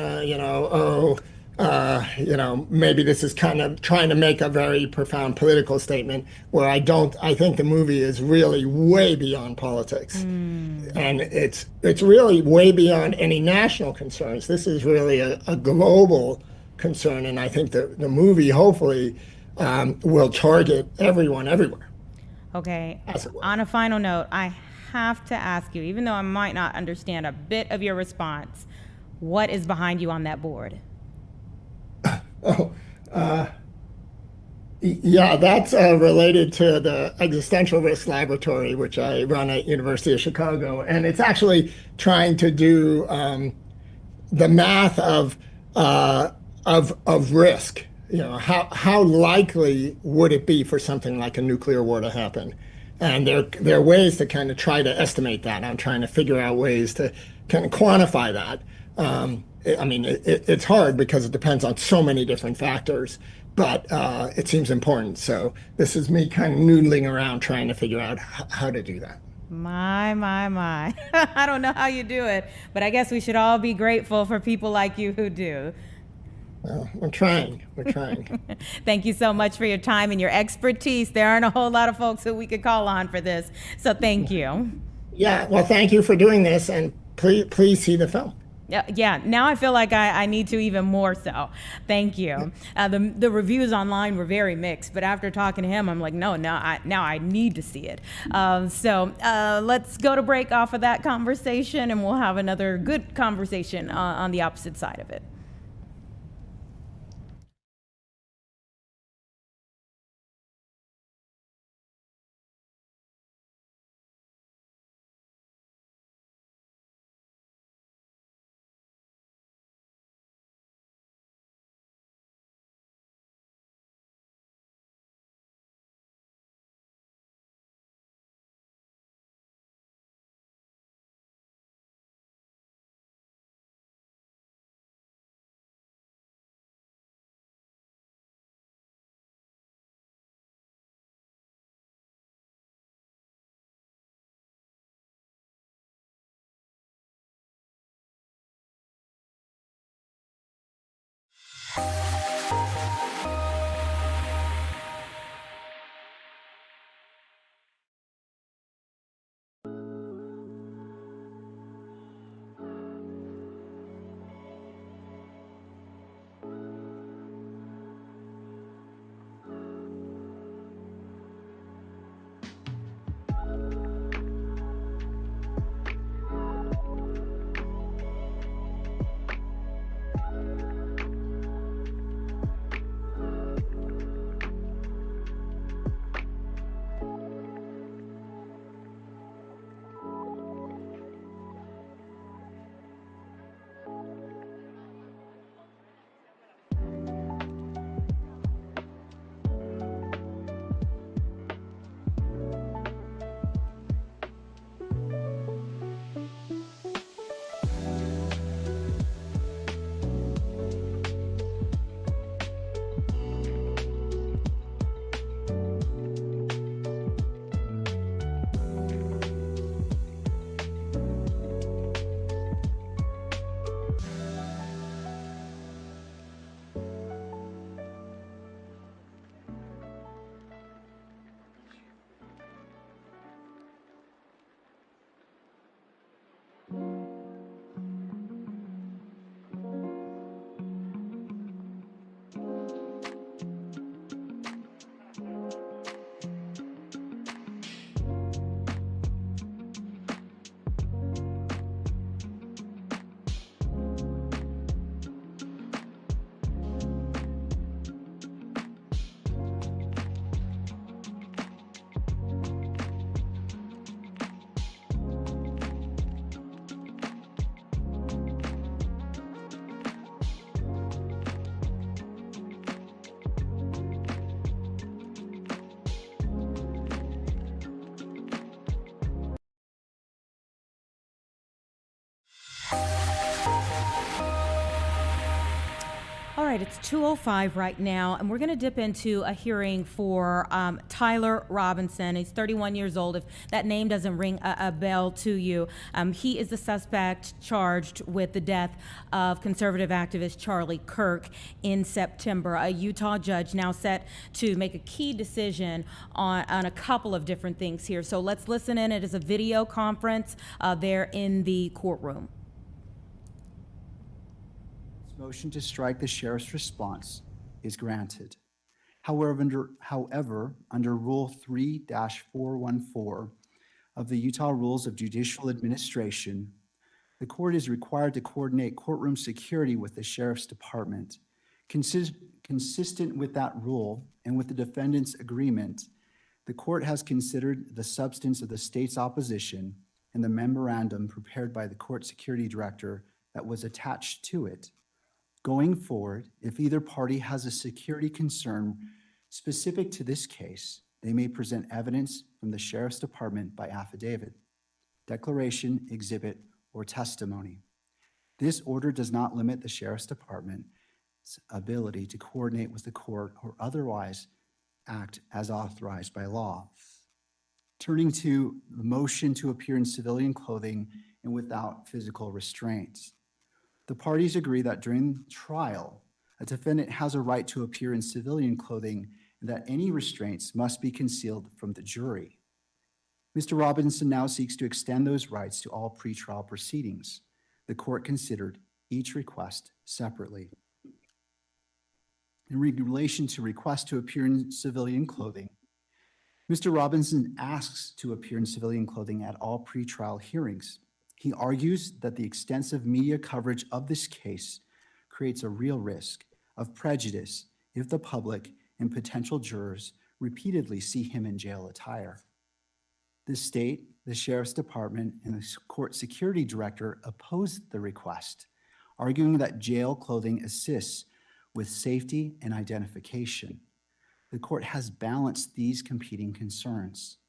maybe this is kind of trying to make a very profound political statement where I think the movie is really way beyond politics. And it's really way beyond any national concerns. This is really a global concern, and I think the movie hopefully will target everyone everywhere, Okay. as it will. On a final note, I have to ask you, even though I might not understand a bit of your response, what is behind you on that board? Oh, yeah, that's related to the Existential Risk Laboratory, which I run at University of Chicago, and it's actually trying to do the math of risk. How likely would it be for something like a nuclear war to happen? And there are ways to kind of try to estimate that. I'm trying to figure out ways to kind of quantify that. I mean, it's hard because it depends on so many different factors, but it seems important. So this is me kind of noodling around trying to figure out how to do that. My. I don't know how you do it, but I guess we should all be grateful for people like you who do. Well, we're trying. We're trying. Thank you so much for your time and your expertise. There aren't a whole lot of folks who we could call on for this, so thank you. Yeah. Well, thank you for doing this, and please see the film. Yeah, now I feel like I need to even more so. Thank you. The reviews online were very mixed, but after talking to him, I'm like, now I need to see it. So let's go to break off of that conversation, and we'll have another good conversation on the opposite side of it. right, it's 2:05 right now, and we're going to dip into a hearing for Tyler Robinson. He's 31 years old. If that name doesn't ring a bell to you, he is the suspect charged with the death of conservative activist Charlie Kirk in September. A Utah judge now set to make a key decision on a couple of different things here. So let's listen in. It is a video conference there in the courtroom. Motion to strike the sheriff's response is granted. However, under Rule 3-414 of the Utah Rules of Judicial Administration, the court is required to coordinate courtroom security with the sheriff's department. Consistent with that rule and with the defendant's agreement, the court has considered the substance of the state's opposition and the memorandum prepared by the court security director that was attached to it. Going forward, if either party has a security concern specific to this case, they may present evidence from the sheriff's department by affidavit, declaration, exhibit, or testimony. This order does not limit the sheriff's department's ability to coordinate with the court or otherwise act as authorized by law. Turning to the motion to appear in civilian clothing and without physical restraints. The parties agree that during trial, a defendant has a right to appear in civilian clothing and that any restraints must be concealed from the jury. Mr. Robinson now seeks to extend those rights to all pretrial proceedings. The court considered each request separately. In relation to request to appear in civilian clothing, Mr. Robinson asks to appear in civilian clothing at all pretrial hearings. He argues that the extensive media coverage of this case creates a real risk of prejudice if the public and potential jurors repeatedly see him in jail attire. The state, the sheriff's department, and the court security director opposed the request, arguing that jail clothing assists with safety and identification. The court has balanced these competing concerns.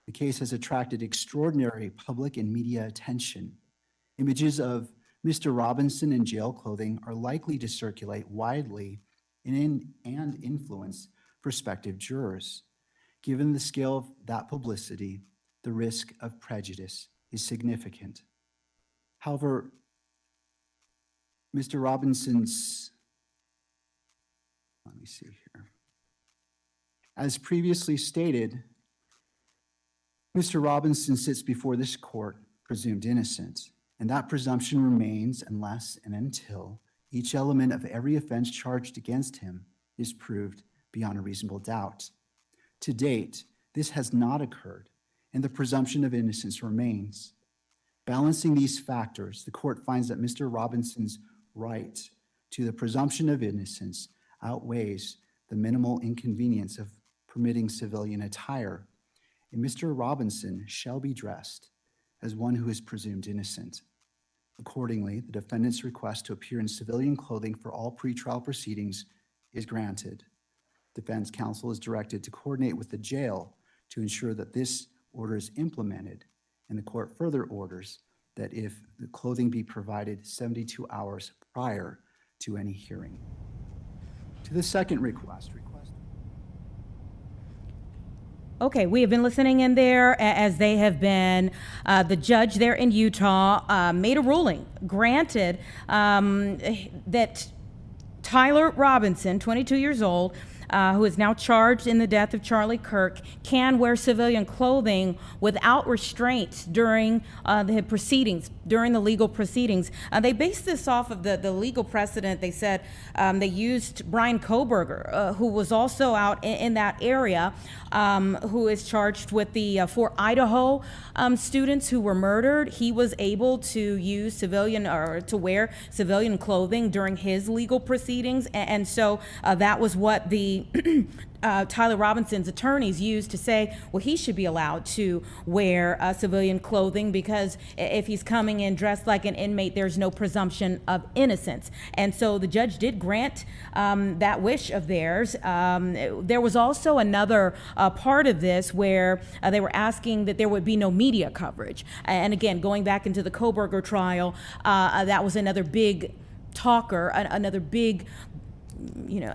The case has attracted extraordinary public and media attention. Images of Mr. Robinson in jail clothing are likely to circulate widely and influence prospective jurors. Given the scale of that publicity, the risk of prejudice is significant. However, Mr. Robinson's, let me see here. As previously stated, Mr. Robinson sits before this court presumed innocent, and that presumption remains unless and until each element of every offense charged against him is proved beyond a reasonable doubt. To date, this has not occurred, and the presumption of innocence remains. Balancing these factors, the court finds that Mr. Robinson's right to the presumption of innocence outweighs the minimal inconvenience of permitting civilian attire, and Mr. Robinson shall be dressed as one who is presumed innocent. Accordingly, the defendant's request to appear in civilian clothing for all pretrial proceedings is granted. Defense counsel is directed to coordinate with the jail to ensure that this order is implemented, and the court further orders that if the clothing be provided 72 hours prior to any hearing. To the second request. Okay, we have been listening in there as they have been, the judge there in Utah made a ruling, granted that Tyler Robinson, 22 years old, who is now charged in the death of Charlie Kirk, can wear civilian clothing without restraints during the proceedings, during the legal proceedings. They based this off of the legal precedent. They said they used Brian Kohberger, who was also out in that area, who is charged with the 4 Idaho students who were murdered. He was able to use civilian or to wear civilian clothing during his legal proceedings, and so that was what the Tyler Robinson's attorneys used to say, well, he should be allowed to wear civilian clothing because if he's coming in dressed like an inmate, there's no presumption of innocence. And so the judge did grant that wish of theirs. There was also another part of this where they were asking that there would be no media coverage. And again, going back into the Kohberger trial, that was another big talker, another big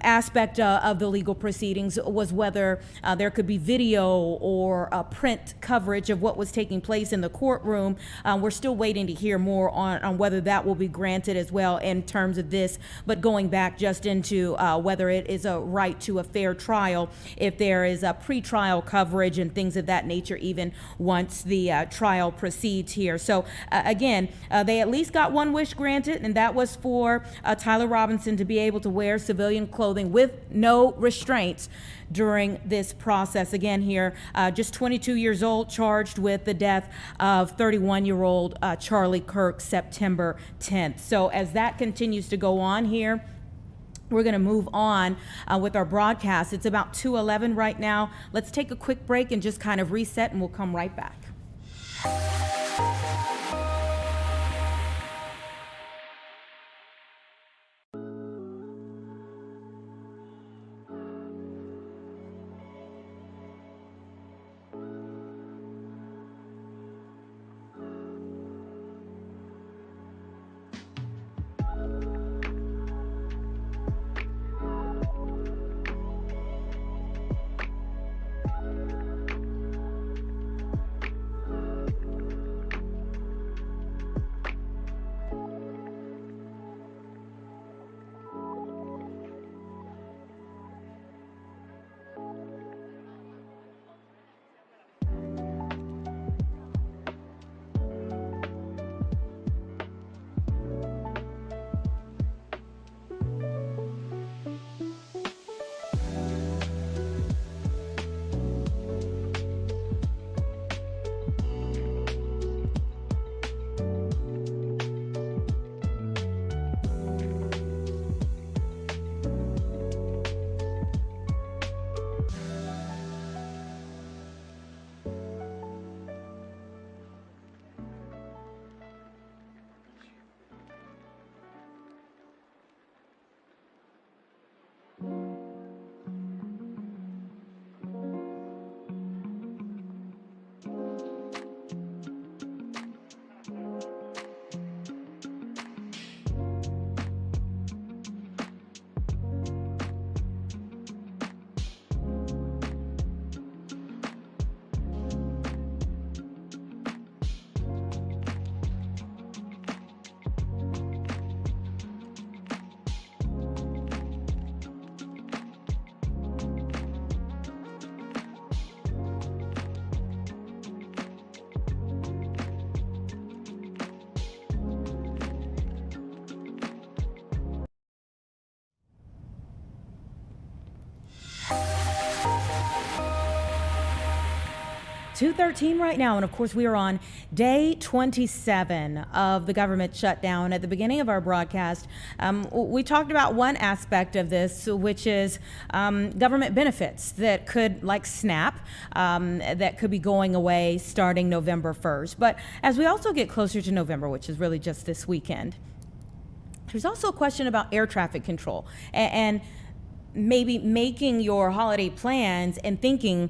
aspect of the legal proceedings was whether there could be video or print coverage of what was taking place in the courtroom. We're still waiting to hear more on whether that will be granted as well in terms of this, but going back just into whether it is a right to a fair trial, if there is a pretrial coverage and things of that nature, even once the trial proceeds here. So again, they at least got one wish granted, and that was for Tyler Robinson to be able to wear civilian clothing with no restraints during this process. Again here, just 22 years old, charged with the death of 31-year-old Charlie Kirk, September 10th. So as that continues to go on here, we're going to move on with our broadcast. It's about 2:11 right now. Let's take a quick break and just kind of reset, and we'll come right back. $2:13 right now, and of course we are on day 27 of the government shutdown. At the beginning of our broadcast, we talked about one aspect of this, which is government benefits that could, like SNAP, that could be going away starting November 1st. But as we also get closer to November, which is really just this weekend, there's also a question about air traffic control and maybe making your holiday plans and thinking,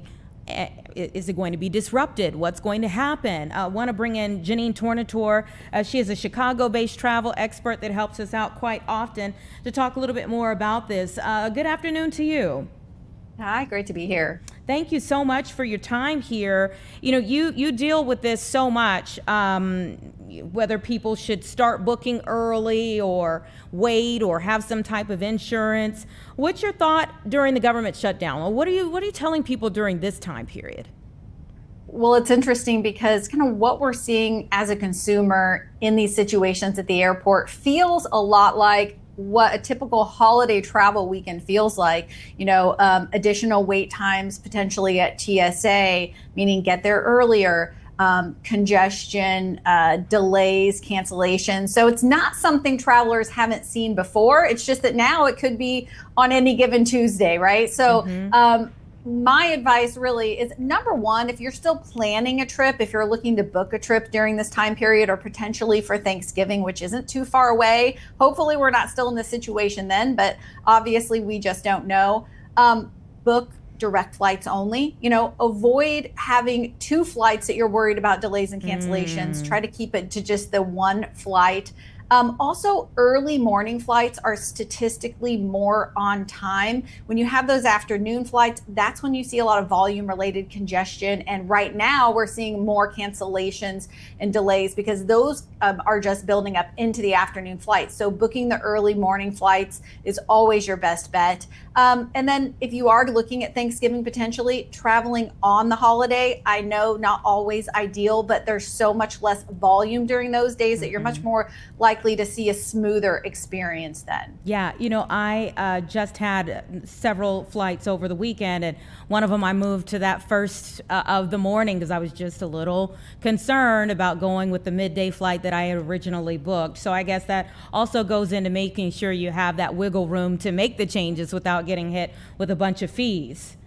is it going to be disrupted? What's going to happen? I want to bring in Jeanenne Tornatore. She is a Chicago-based travel expert that helps us out quite often to talk a little bit more about this. Good afternoon to you. Hi, great to be here. Thank you so much for your time here. You know, you deal with this so much, whether people should start booking early or wait or have some type of insurance. What's your thought during the government shutdown? What are you telling people during this time period? Well, it's interesting because kind of what we're seeing as a consumer in these situations at the airport feels a lot like what a typical holiday travel weekend feels like. You know, additional wait times potentially at TSA, meaning get there earlier, congestion, delays, cancellations. So it's not something travelers haven't seen before. It's just that now it could be on any given Tuesday, right? So my advice really is, number one, if you're still planning a trip, if you're looking to book a trip during this time period or potentially for Thanksgiving, which isn't too far away, hopefully we're not still in this situation then, but obviously we just don't know. Book direct flights only. You know, avoid having two flights that you're worried about delays and cancellations. Try to keep it to just the one flight. Also, early morning flights are statistically more on time. When you have those afternoon flights, that's when you see a lot of volume related congestion. And right now we're seeing more cancellations and delays because those are just building up into the afternoon flights. So booking the early morning flights is always your best bet. And then if you are looking at Thanksgiving, potentially traveling on the holiday, I know not always ideal, but there's so much less volume during those days that you're much more likely to see a smoother experience then. Yeah, I just had several flights over the weekend, and one of them I moved to that first of the morning because I was just a little concerned about going with the midday flight that I had originally booked. So I guess that also goes into making sure you have that wiggle room to make the changes without getting hit with a bunch of fees.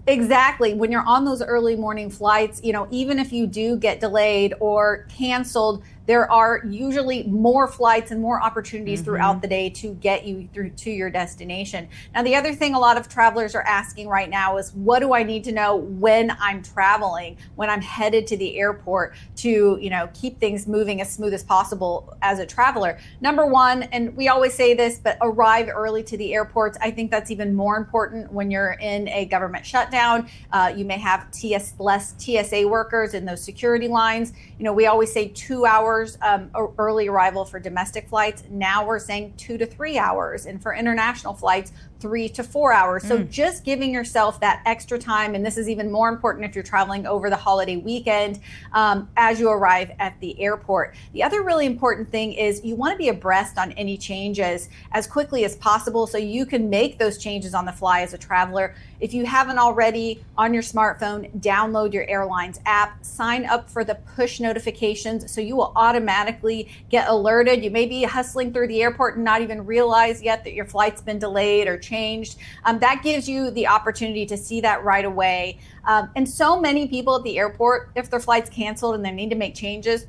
Exactly. When you're on those early morning flights, even if you do get delayed or canceled, there are usually more flights and more opportunities throughout the day to get you through to your destination. Now, the other thing a lot of travelers are asking right now is, what do I need to know when I'm traveling, when I'm headed to the airport to, keep things moving as smooth as possible as a traveler? Number one, and we always say this, but arrive early to the airports. I think that's even more important when you're in a government shutdown. You may have less TSA workers in those security lines. We always say 2 hours early arrival for domestic flights. Now we're saying 2 to 3 hours. And for international flights, 3 to 4 hours. So just giving yourself that extra time. And this is even more important if you're traveling over the holiday weekend as you arrive at the airport. The other really important thing is you want to be abreast on any changes as quickly as possible so you can make those changes on the fly as a traveler. If you haven't already, on your smartphone, download your airline's app, sign up for the push notifications so you will automatically get alerted. You may be hustling through the airport and not even realize yet that your flight's been delayed or changed. That gives you the opportunity to see that right away. And so many people at the airport, if their flight's canceled and they need to make changes,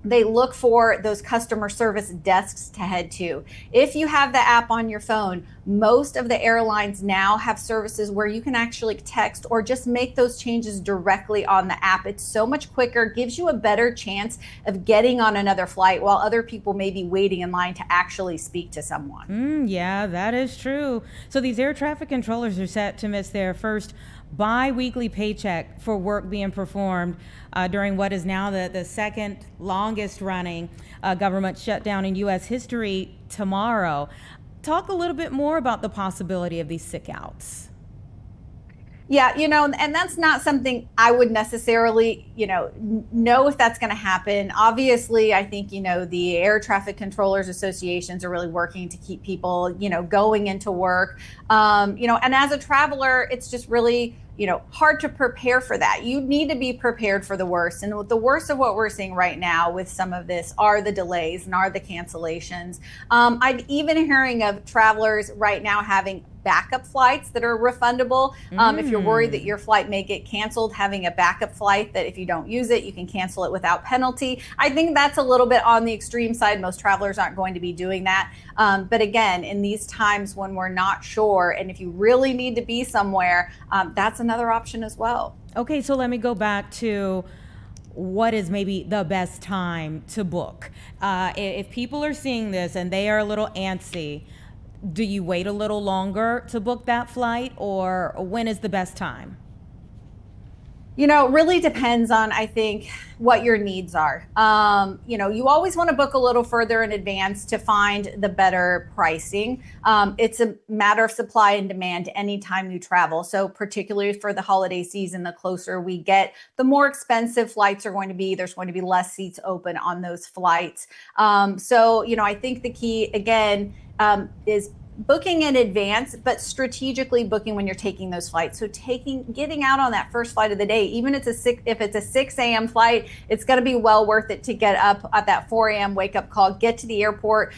they look for those customer service desks to head to. If you have the app on your phone, most of the airlines now have services where you can actually text or just make those changes directly on the app. It's so much quicker, gives you a better chance of getting on another flight while other people may be waiting in line to actually speak to someone. Yeah, that is true. So these air traffic controllers are set to miss their first bi-weekly paycheck for work being performed during what is now the second longest running government shutdown in U.S. history tomorrow. Talk a little bit more about the possibility of these sick outs. Yeah, and that's not something I would necessarily, know if that's going to happen. Obviously, I think, the Air Traffic Controllers Associations are really working to keep people, going into work. And as a traveler, it's just really, hard to prepare for that. You need to be prepared for the worst. And the worst of what we're seeing right now with some of this are the delays and are the cancellations. I'm even hearing of travelers right now having backup flights that are refundable. If you're worried that your flight may get canceled, having a backup flight that if you don't use it, you can cancel it without penalty. I think that's a little bit on the extreme side. Most travelers aren't going to be doing that. But again, in these times when we're not sure, and if you really need to be somewhere, that's another option as well. Okay, so let me go back to what is maybe the best time to book. If people are seeing this and they are a little antsy, do you wait a little longer to book that flight, or when is the best time? Really depends on, I think, what your needs are. You always want to book a little further in advance to find the better pricing. It's a matter of supply and demand anytime you travel. So particularly for the holiday season, the closer we get, the more expensive flights are going to be. There's going to be less seats open on those flights. I think the key, again, is booking in advance, but strategically booking when you're taking those flights. So getting out on that first flight of the day, even if it's a 6 a.m. flight, it's going to be well worth it to get up at that 4 a.m. wake up call, get to the airport.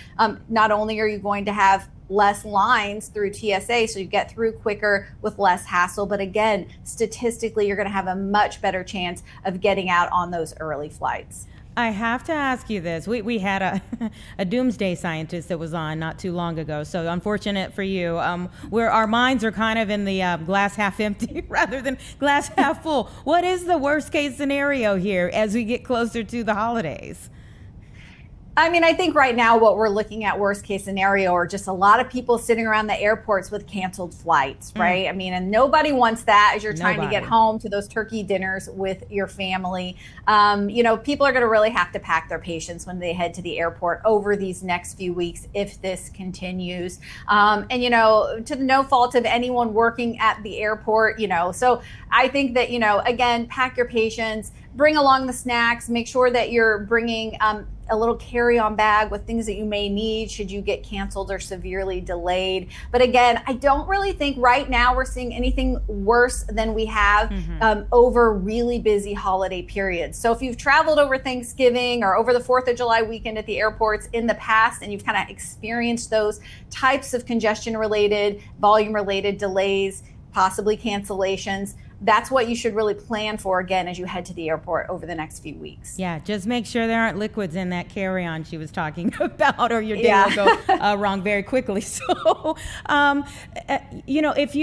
Not only are you going to have less lines through TSA, so you get through quicker with less hassle, but again, statistically, you're going to have a much better chance of getting out on those early flights. I have to ask you this. We had a doomsday scientist that was on not too long ago, so unfortunate for you. Where our minds are kind of in the glass half empty rather than glass half full. What is the worst case scenario here as we get closer to the holidays? I mean, I think right now what we're looking at worst case scenario are just a lot of people sitting around the airports with canceled flights, right? I mean, and nobody wants that as you're trying to get Nobody. home to those turkey dinners with your family. People are going to really have to pack their patience when they head to the airport over these next few weeks if this continues. To the no fault of anyone working at the airport, so I think that, again, pack your patience, bring along the snacks, make sure that you're bringing a little carry-on bag with things that you may need should you get canceled or severely delayed. But again, I don't really think right now we're seeing anything worse than we have over really busy holiday periods. So if you've traveled over Thanksgiving or over the 4th of July weekend at the airports in the past, and you've kind of experienced those types of congestion-related, volume-related delays, possibly cancellations, that's what you should really plan for, again, as you head to the airport over the next few weeks. Yeah, just make sure there aren't liquids in that carry-on she was talking about, or your day will go wrong very quickly. So, if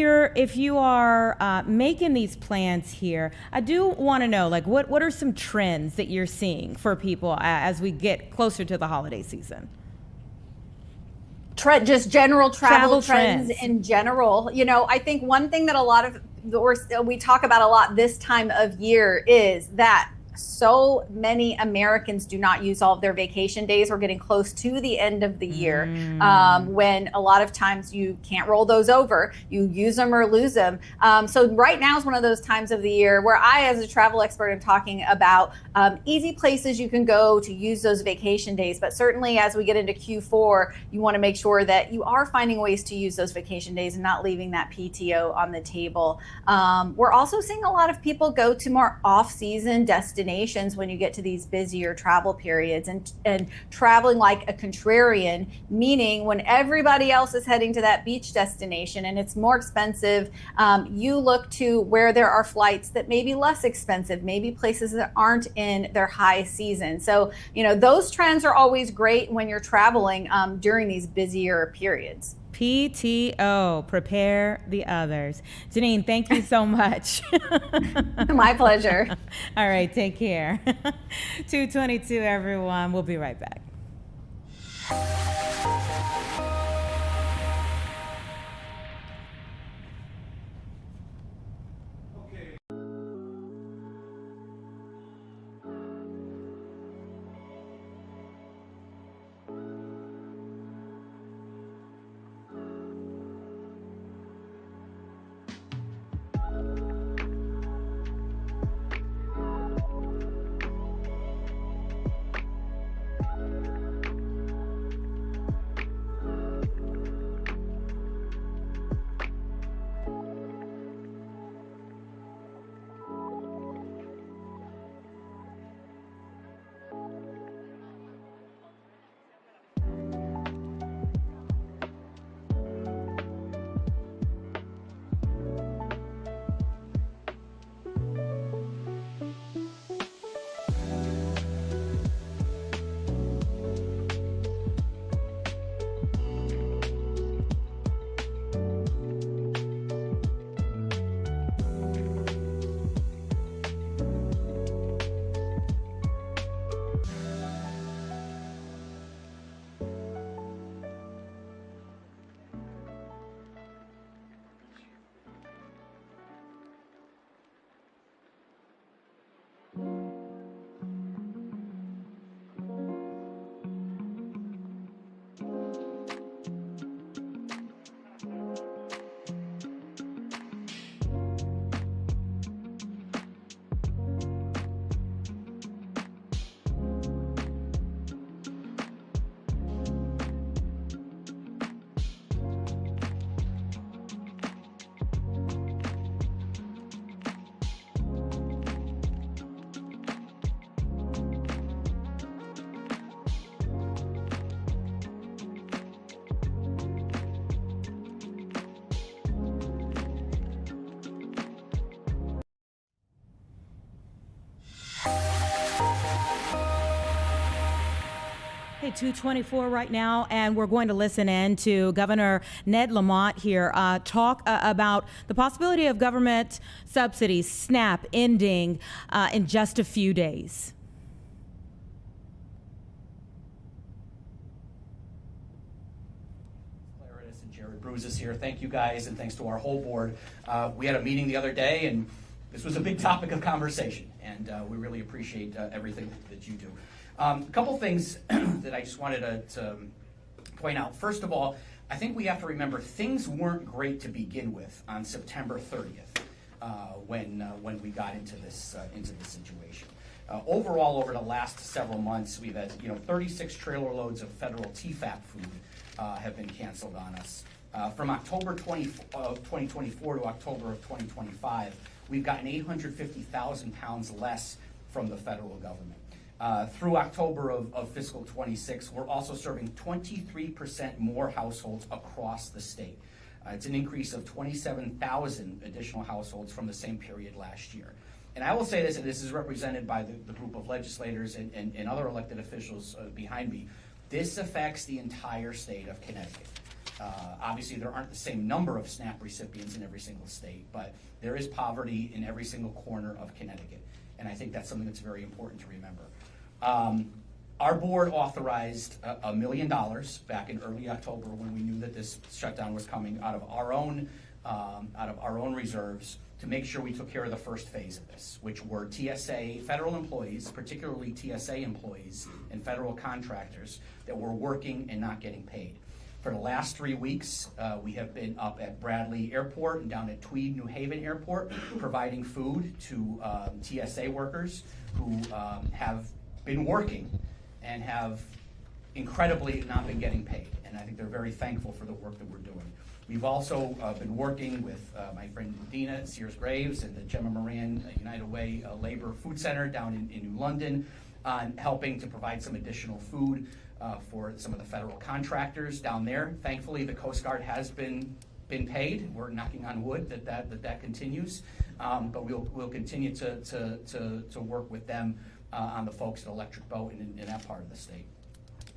you are making these plans here, I do want to know, like, what are some trends that you're seeing for people as we get closer to the holiday season? Just general travel trends in general. I think one thing that a lot of we talk about a lot this time of year is that so many Americans do not use all of their vacation days. We're getting close to the end of the year when a lot of times you can't roll those over. You use them or lose them. So right now is one of those times of the year where I, as a travel expert, am talking about easy places you can go to use those vacation days. But certainly as we get into Q4, you want to make sure that you are finding ways to use those vacation days and not leaving that PTO on the table. We're also seeing a lot of people go to more off-season destinations when you get to these busier travel periods, and traveling like a contrarian, meaning when everybody else is heading to that beach destination and it's more expensive, you look to where there are flights that may be less expensive, maybe places that aren't in their high season. So, those trends are always great when you're traveling during these busier periods. PTO, prepare the others. Jeanenne, thank you so much. My pleasure. All right, take care. 2:22, everyone. We'll be right back. Hey, 2:24 right now, and we're going to listen in to Governor Ned Lamont here talk about the possibility of government subsidies, SNAP, ending in just a few days. Cruz is here. Thank you guys, and thanks to our whole board. We had a meeting the other day, and this was a big topic of conversation, and we really appreciate everything that you do. A couple things that I just wanted to point out. First of all, I think we have to remember things weren't great to begin with on September 30th when we got into this situation. Overall, over the last several months, we've had 36 trailer loads of federal TFAP food have been canceled on us. From October 2024 to October of 2025, we've gotten 850,000 pounds less from the federal government. Through October of fiscal 26, we're also serving 23% more households across the state. It's an increase of 27,000 additional households from the same period last year. And I will say this, and this is represented by the group of legislators and other elected officials behind me. This affects the entire state of Connecticut. Obviously, there aren't the same number of SNAP recipients in every single state, but there is poverty in every single corner of Connecticut. And I think that's something that's very important to remember. Our board authorized $1 million back in early October when we knew that this shutdown was coming out of our own reserves to make sure we took care of the first phase of this, which were TSA federal employees, particularly TSA employees and federal contractors that were working and not getting paid. For the last 3 weeks, we have been up at Bradley Airport and down at Tweed New Haven Airport providing food to TSA workers who have been working and have incredibly not been getting paid. And I think they're very thankful for the work that we're doing. We've also been working with my friend Dina Sears Graves and the Gemma Moran United Way Labor Food Center down in New London on helping to provide some additional food for some of the federal contractors down there. Thankfully, the Coast Guard has been paid. We're knocking on wood that continues, but we'll continue to work with them on the folks at Electric Boat in that part of the state.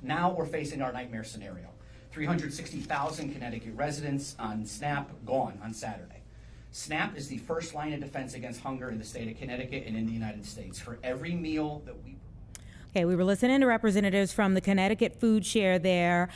Now we're facing our nightmare scenario. 360,000 Connecticut residents on SNAP gone on Saturday. SNAP is the first line of defense against hunger in the state of Connecticut and in the United States. For every meal that we Okay, we were listening to representatives from the Connecticut Food Share there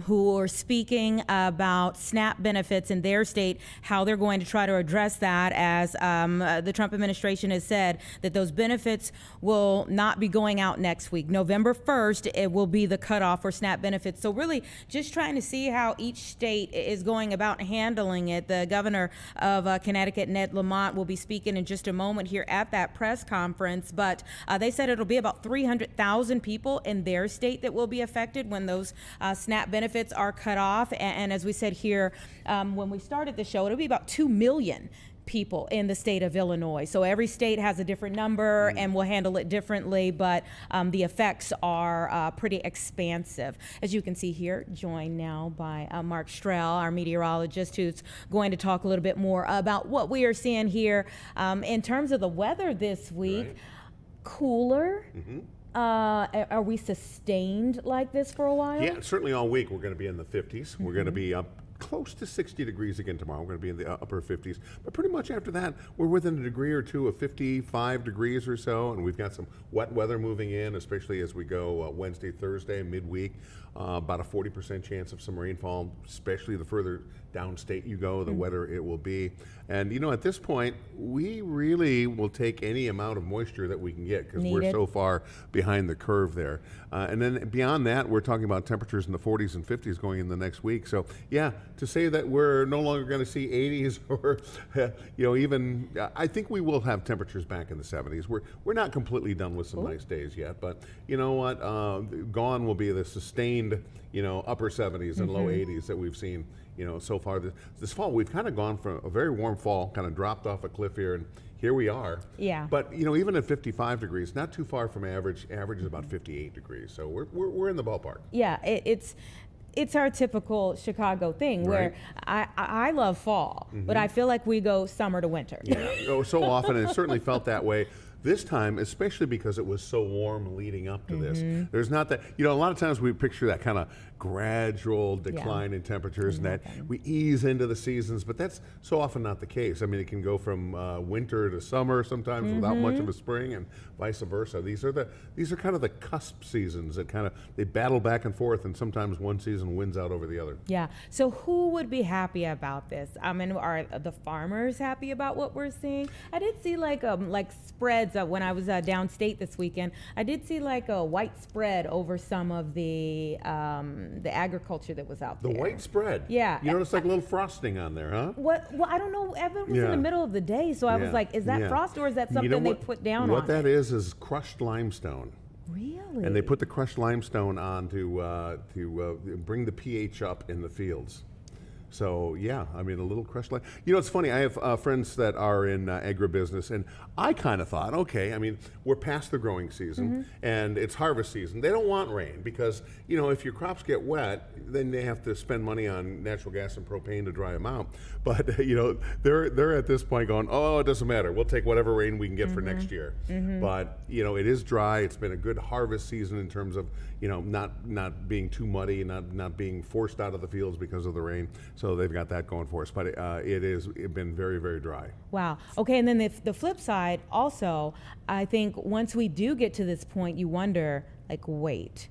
who are speaking about SNAP benefits in their state, how they're going to try to address that as the Trump administration has said that those benefits will not be going out next week. November 1st, it will be the cutoff for SNAP benefits. So really just trying to see how each state is going about handling it. The governor of Connecticut, Ned Lamont, will be speaking in just a moment here at that press conference, but they said it'll be about 300,000 people in their state that will be affected when those SNAP benefits are cut off. And as we said here, when we started the show, it'll be about 2 million people in the state of Illinois. So every state has a different number and will handle it differently, but the effects are pretty expansive. As you can see here, joined now by Mark Strell, our meteorologist, who's going to talk a little bit more about what we are seeing here in terms of the weather this week. Right. Cooler. Mm-hmm. Are we sustained like this for a while? Yeah, certainly all week we're going to be in the 50s. We're going to be up close to 60 degrees again tomorrow. We're going to be in the upper 50s. But pretty much after that, we're within a degree or two of 55 degrees or so. And we've got some wet weather moving in, especially as we go Wednesday, Thursday, midweek. About a 40% chance of some rainfall, especially the further downstate you go, the wetter it will be. And, at this point, we really will take any amount of moisture that we can get because we're so far behind the curve there. And then beyond that, we're talking about temperatures in the 40s and 50s going in the next week. So, yeah, to say that we're no longer going to see 80s or, even, I think we will have temperatures back in the 70s. We're not completely done with some nice days yet, but you know what? Gone will be the sustained, upper 70s and low 80s that we've seen, so far this fall. We've kind of gone from a very warm fall, kind of dropped off a cliff here, and here we are. Yeah. But even at 55 degrees, not too far from average. Average is about 58 degrees, so we're in the ballpark. Yeah, it's our typical Chicago thing where I love fall, but I feel like we go summer to winter. Yeah, so often, and it certainly felt that way This time, especially because it was so warm leading up to this, there's not that, a lot of times we picture that kind of gradual decline in temperatures and that we ease into the seasons, but that's so often not the case. I mean, it can go from winter to summer sometimes without much of a spring and vice versa. These are kind of the cusp seasons that they battle back and forth, and sometimes one season wins out over the other. Yeah. So who would be happy about this? I mean, are the farmers happy about what we're seeing? I did see like spreads when I was downstate this weekend. I did see like a white spread over some of the agriculture that was out there. The white spread. Yeah. You notice like a little frosting on there, huh? What? Well, I don't know. Evan was in the middle of the day, so I was like, is that frost or is that something they put down on What that it? is crushed limestone. Really? And they put the crushed limestone on to bring the pH up in the fields. So yeah, I mean, a little crushed limestone. It's funny. I have friends that are in agribusiness, and I kind of thought, okay, I mean, we're past the growing season and it's harvest season. They don't want rain because if your crops get wet, then they have to spend money on natural gas and propane to dry them out. But they're at this point going, oh, it doesn't matter. We'll take whatever rain we can get for next year. But it is dry. It's been a good harvest season in terms of not being too muddy, not being forced out of the fields because of the rain. So they've got that going for us. But it's been very, very dry. Wow. Okay, and then the flip side also, I think once we do get to this point, you wonder, like, wait,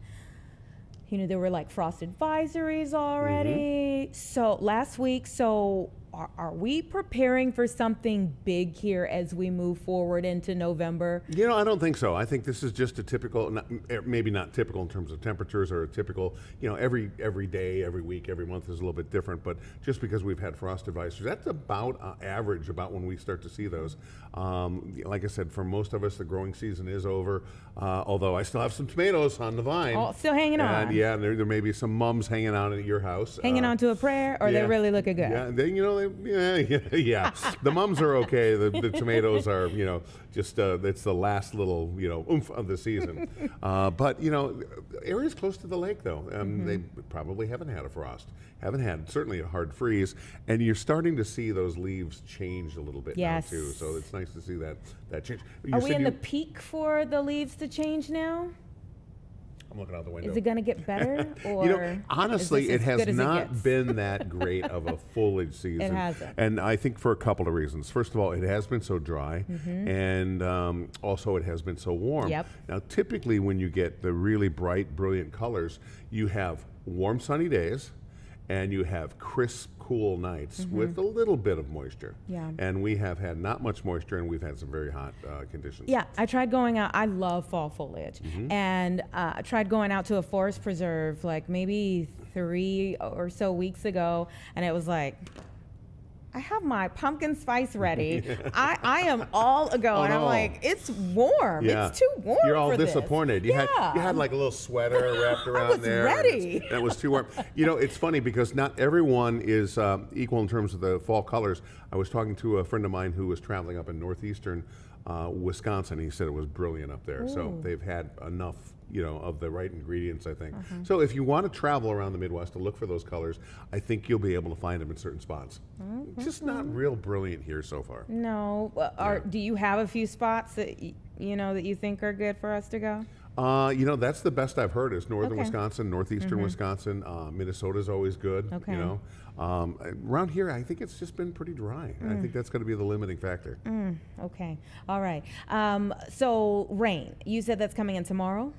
there were like frost advisories already. So last week, are we preparing for something big here as we move forward into November? I don't think so. I think this is just a typical, maybe not typical in terms of temperatures or a typical, every day, every week, every month is a little bit different, but just because we've had frost advisories, that's about average about when we start to see those. Like I said, for most of us, the growing season is over, although I still have some tomatoes on the vine. Oh, still hanging on. Yeah, and there may be some mums hanging out at your house. Hanging on to a prayer, or they really looking good? Yeah, yeah. The mums are okay. The tomatoes are, just it's the last little, oomph of the season. But areas close to the lake though, they probably haven't had a frost, haven't had certainly a hard freeze, and you're starting to see those leaves change a little bit now too. So it's nice to see that change. Are we in the peak for the leaves to change now? I'm looking out the window. Is it going to get better? Or honestly, it has not been that great of a foliage season. It hasn't. And I think for a couple of reasons. First of all, it has been so dry, and also it has been so warm. Yep. Now, typically when you get the really bright, brilliant colors, you have warm, sunny days, and you have crisp, cool nights with a little bit of moisture. Yeah. And we have had not much moisture, and we've had some very hot conditions. Yeah, I tried going out. I love fall foliage. And I tried going out to a forest preserve like maybe 3 or so weeks ago, and it was like, I have my pumpkin spice ready. I am all ago, and I'm like, it's warm. Yeah. It's too warm. You're all for this. disappointed. You had like a little sweater wrapped around I was there. ready. And it was too warm. It's funny because not everyone is equal in terms of the fall colors. I was talking to a friend of mine who was traveling up in northeastern Wisconsin. He said it was brilliant up there. So they've had enough, of the right ingredients, I think. So if you want to travel around the Midwest to look for those colors, I think you'll be able to find them in certain spots. Just not real brilliant here so far. No. Do you have a few spots that that you think are good for us to go? That's the best I've heard is northern Wisconsin, northeastern Wisconsin. Minnesota's always good. Okay. Around here, I think it's just been pretty dry. I think that's going to be the limiting factor. Okay. All right. So rain. You said that's coming in tomorrow?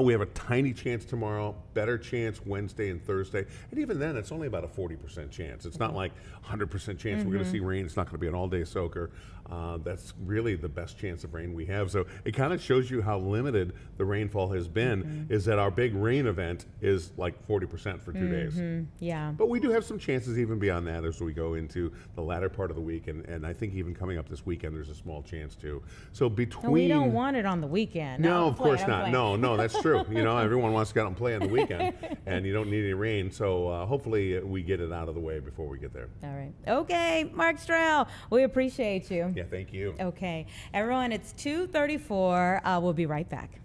We have a tiny chance tomorrow, better chance Wednesday and Thursday. And even then, it's only about a 40% chance. It's not like 100% chance we're going to see rain. It's not going to be an all-day soaker. That's really the best chance of rain we have. So it kind of shows you how limited the rainfall has been, is that our big rain event is like 40% for 2 days. Yeah. But we do have some chances even beyond that as we go into the latter part of the week. And I think even coming up this weekend, there's a small chance too. So between... And we don't want it on the weekend. No, of course not. No, that's true. Everyone wants to get out and play on the weekend, and you don't need any rain. So hopefully we get it out of the way before we get there. All right. Okay, Mark Stroh, we appreciate you. Yeah, thank you. Okay. Everyone, it's 2:34. We'll be right back.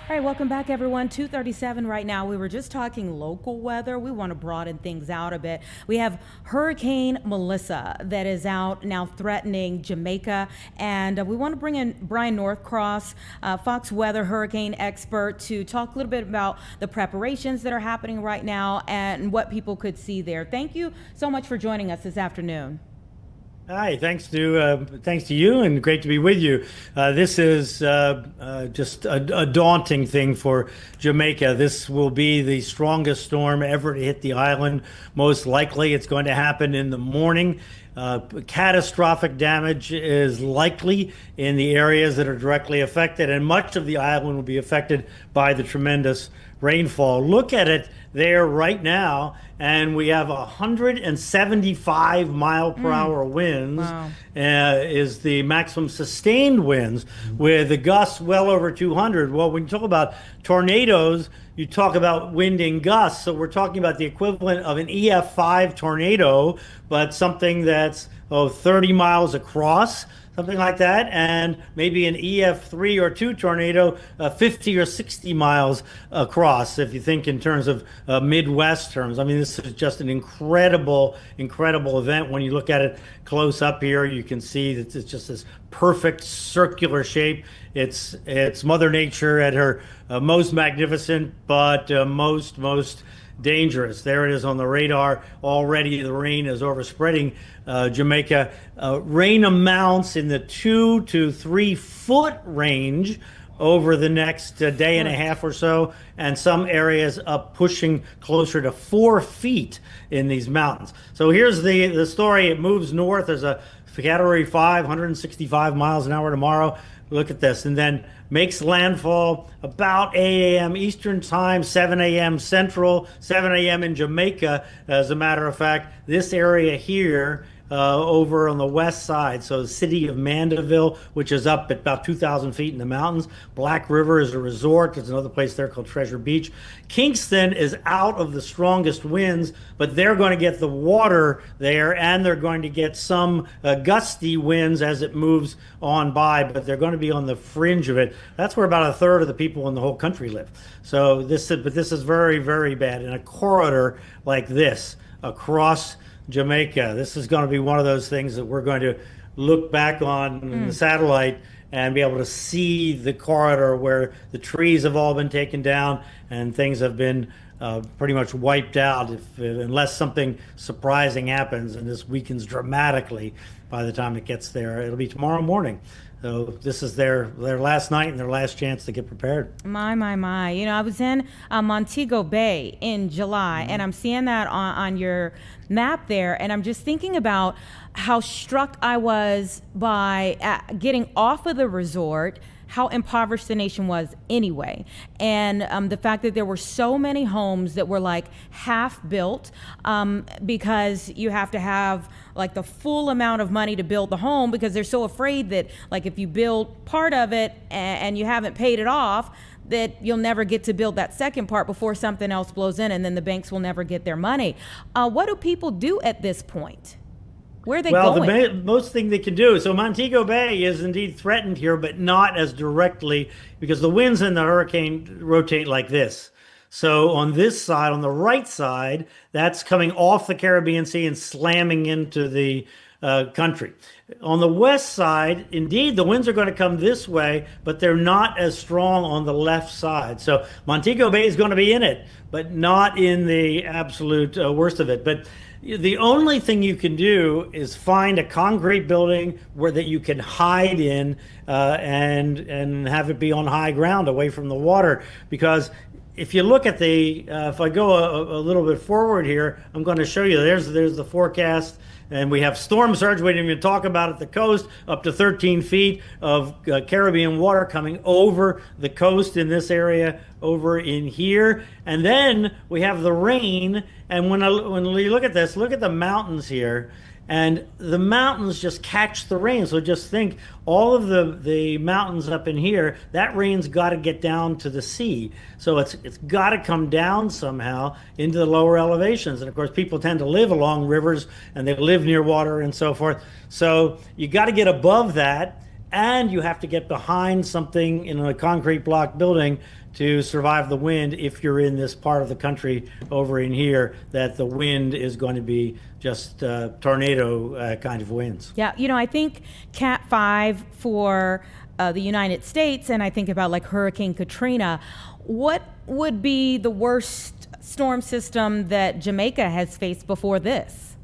All right, welcome back, everyone. 2:37 right now. We were just talking local weather. We want to broaden things out a bit. We have Hurricane Melissa that is out now threatening Jamaica. And we want to bring in Brian Northcross, Fox Weather hurricane expert, to talk a little bit about the preparations that are happening right now and what people could see there. Thank you so much for joining us this afternoon. Hi, thanks to you, and great to be with you. This is just a daunting thing for Jamaica. This will be the strongest storm ever to hit the island. Most likely, it's going to happen in the morning. Catastrophic damage is likely in the areas that are directly affected, and much of the island will be affected by the tremendous rainfall. Look at it there right now, and we have 175 mile per hour winds. Wow. Is the maximum sustained winds, with the gusts well over 200. Well, when you talk about tornadoes, you talk about wind and gusts. So we're talking about the equivalent of an EF5 tornado, but something that's 30 miles across, something like that, and maybe an EF3 or 2 tornado, 50 or 60 miles across, if you think in terms of Midwest terms. I mean, this is just an incredible event. When you look at it close up here, you can see that it's just this perfect circular shape. It's Mother Nature at her most magnificent, but most dangerous. There it is on the radar. Already the rain is overspreading Jamaica. Rain amounts in the 2 to 3 foot range over the next day and a half or so, and some areas up pushing closer to 4 feet in these mountains. So here's the story. It moves north. There's a Category 5, 165 miles an hour tomorrow. Look at this. And then makes landfall about 8 a.m. Eastern Time, 7 a.m. Central, 7 a.m. in Jamaica. As a matter of fact, this area here over on the west side, so the city of Mandeville, which is up at about 2,000 feet in the mountains. Black River is a resort. There's another place there called Treasure Beach. Kingston is out of the strongest winds, but they're going to get the water there, and they're going to get some gusty winds as it moves on by, but they're going to be on the fringe of it. That's where about a third of the people in the whole country live. So this is very, very bad. In a corridor like this across Jamaica, this is going to be one of those things that we're going to look back on in the satellite and be able to see the corridor where the trees have all been taken down and things have been pretty much wiped out, unless something surprising happens, and this weakens dramatically by the time it gets there. It'll be tomorrow morning. So this is their last night and their last chance to get prepared. My. You know, I was in Montego Bay in July, and I'm seeing that on your map there, and I'm just thinking about how struck I was by getting off of the resort, how impoverished the nation was anyway. And the fact that there were so many homes that were like half built because you have to have like the full amount of money to build the home, because they're so afraid that like if you build part of it and you haven't paid it off, that you'll never get to build that second part before something else blows in, and then the banks will never get their money. What do people do at this point? Where are they going? The most thing they can do. So Montego Bay is indeed threatened here, but not as directly, because the winds in the hurricane rotate like this. So on this side, on the right side, that's coming off the Caribbean Sea and slamming into the country. On the west side, indeed, the winds are going to come this way, but they're not as strong on the left side. So Montego Bay is going to be in it, but not in the absolute worst of it. But the only thing you can do is find a concrete building that you can hide in and have it be on high ground away from the water. Because if you look at if I go a little bit forward here, I'm going to show you, there's the forecast. And we have storm surge, we didn't even talk about at the coast, up to 13 feet of Caribbean water coming over the coast in this area over in here. And then we have the rain. And when we look at this, look at the mountains here. And the mountains just catch the rain. So just think, all of the mountains up in here, that rain's got to get down to the sea. So it's got to come down somehow into the lower elevations. And of course, people tend to live along rivers and they live near water and so forth. So you got to get above that. and you have to get behind something in a concrete block building to survive the wind if you're in this part of the country over in here that the wind is going to be just tornado kind of winds. Yeah, I think Cat 5 for the United States, and I think about like Hurricane Katrina. What would be the worst storm system that Jamaica has faced before this?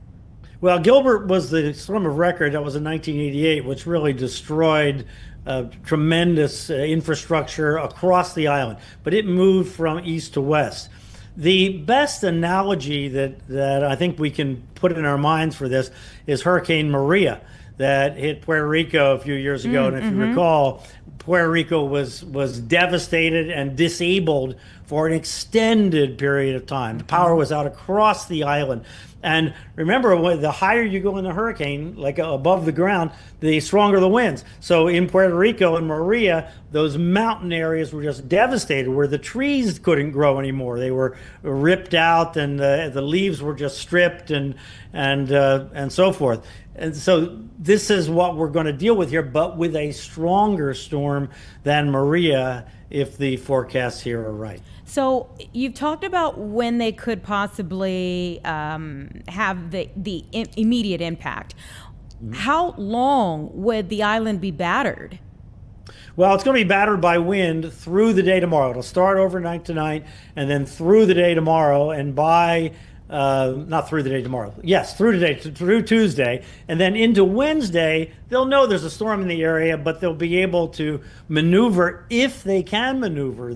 Well, Gilbert was the storm of record. That was in 1988, which really destroyed tremendous infrastructure across the island. But it moved from east to west. The best analogy that I think we can put in our minds for this is Hurricane Maria that hit Puerto Rico a few years ago. And if you recall, Puerto Rico was devastated and disabled for an extended period of time. The power was out across the island. And remember, the higher you go in the hurricane, like above the ground, the stronger the winds. So in Puerto Rico and Maria, those mountain areas were just devastated, where the trees couldn't grow anymore. They were ripped out, and the leaves were just stripped, and so forth. And so this is what we're going to deal with here, but with a stronger storm than Maria, if the forecasts here are right. So you've talked about when they could possibly have the immediate impact. How long would the island be battered? Well, it's going to be battered by wind through the day tomorrow. It'll start overnight tonight and then through the day tomorrow, and by not through the day tomorrow. Yes, through today, through Tuesday, and then into Wednesday, they'll know there's a storm in the area, but they'll be able to maneuver if they can maneuver.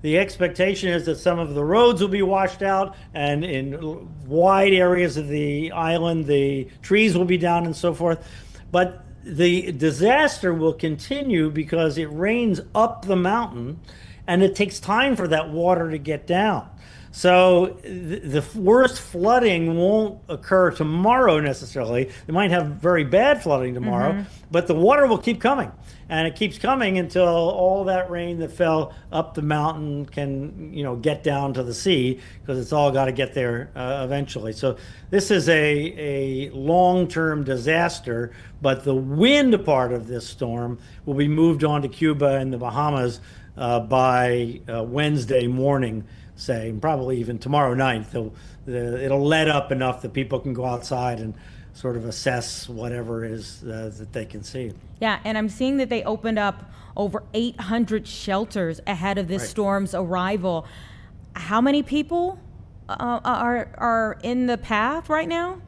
The expectation is that some of the roads will be washed out, and in wide areas of the island, the trees will be down and so forth. But the disaster will continue because it rains up the mountain, and it takes time for that water to get down. So the worst flooding won't occur tomorrow necessarily. They might have very bad flooding tomorrow, but the water will keep coming. And it keeps coming until all that rain that fell up the mountain can, get down to the sea, because it's all got to get there eventually. So this is a long-term disaster, but the wind part of this storm will be moved on to Cuba and the Bahamas by Wednesday morning, say, and probably even tomorrow night. It'll let up enough that people can go outside and sort of assess whatever it is that they can see. Yeah, and I'm seeing that they opened up over 800 shelters ahead of this storm's arrival. How many people are in the path right now?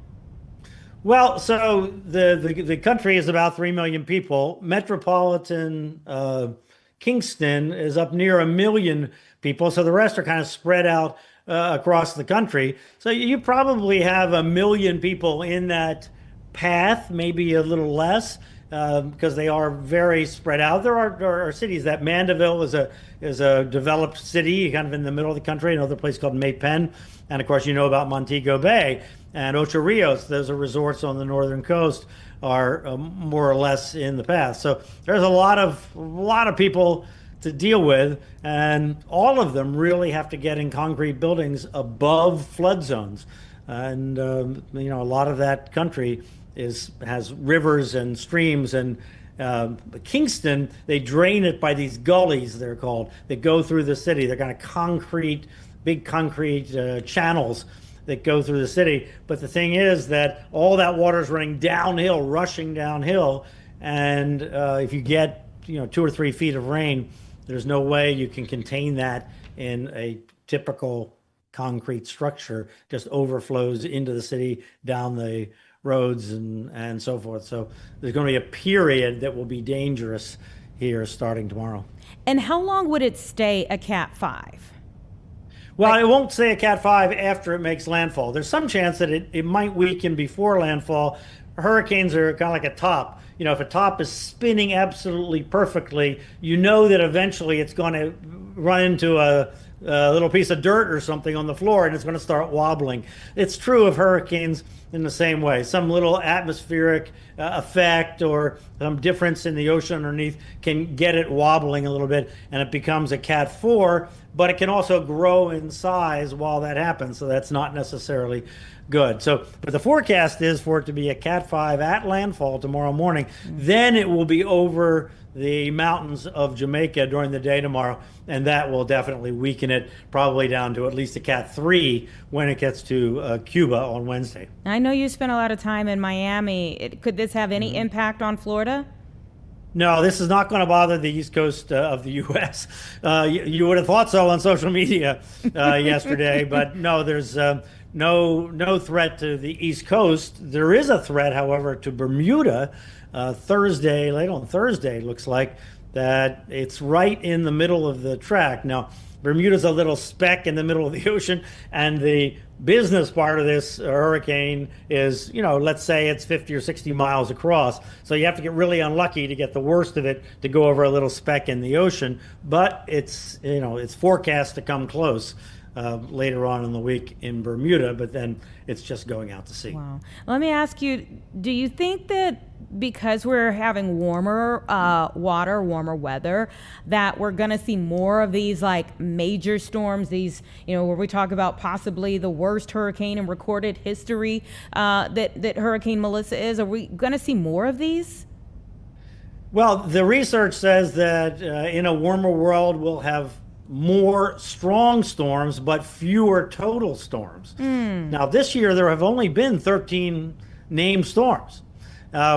Well, so the country is about 3 million people. Metropolitan Kingston is up near 1 million people, so the rest are kind of spread out across the country. So you probably have 1 million people in that path, maybe a little less, because they are very spread out. There are cities that Mandeville is a developed city, kind of in the middle of the country. Another place called Maypen, and of course you know about Montego Bay and Ocho Rios. Those are resorts on the northern coast, are more or less in the path. So there's a lot of people to deal with, and all of them really have to get in concrete buildings above flood zones. And a lot of that country has rivers and streams, and Kingston, they drain it by these gullies, they're called, that go through the city. They're kind of big concrete channels that go through the city. But the thing is that all that water is running downhill, rushing downhill, and if you get 2 or 3 feet of rain, there's no way you can contain that in a typical concrete structure. Just overflows into the city, down the roads, and so forth. So there's going to be a period that will be dangerous here starting tomorrow. And how long would it stay a Cat 5? Well, it won't stay a Cat 5 after it makes landfall. There's some chance that it might weaken before landfall. Hurricanes are kind of like a top. If a top is spinning absolutely perfectly, that eventually it's going to run into a little piece of dirt or something on the floor, and it's going to start wobbling. It's true of hurricanes in the same way. Some little atmospheric effect or some difference in the ocean underneath can get it wobbling a little bit, and it becomes a Cat 4, but it can also grow in size while that happens, so that's not necessarily good. So, but the forecast is for it to be a Cat 5 at landfall tomorrow morning. Then it will be over the mountains of Jamaica during the day tomorrow, and that will definitely weaken it, probably down to at least a Cat 3 when it gets to Cuba on Wednesday. I know you spent a lot of time in Miami. Could this have any impact on Florida? No, this is not going to bother the East Coast of the U.S. You would have thought so on social media yesterday, but no, there's no threat to the East Coast. There is a threat, however, to Bermuda. Thursday, late on Thursday, looks like that it's right in the middle of the track. Now, Bermuda's a little speck in the middle of the ocean, and the business part of this hurricane is, let's say it's 50 or 60 miles across. So you have to get really unlucky to get the worst of it to go over a little speck in the ocean. But it's forecast to come close later on in the week in Bermuda, but then it's just going out to sea. Wow. Let me ask you, do you think that because we're having warmer water, warmer weather, that we're going to see more of these like major storms, these, where we talk about possibly the worst hurricane in recorded history that Hurricane Melissa is? Are we going to see more of these? Well, the research says that in a warmer world, we'll have more strong storms, but fewer total storms. Now, this year, there have only been 13 named storms,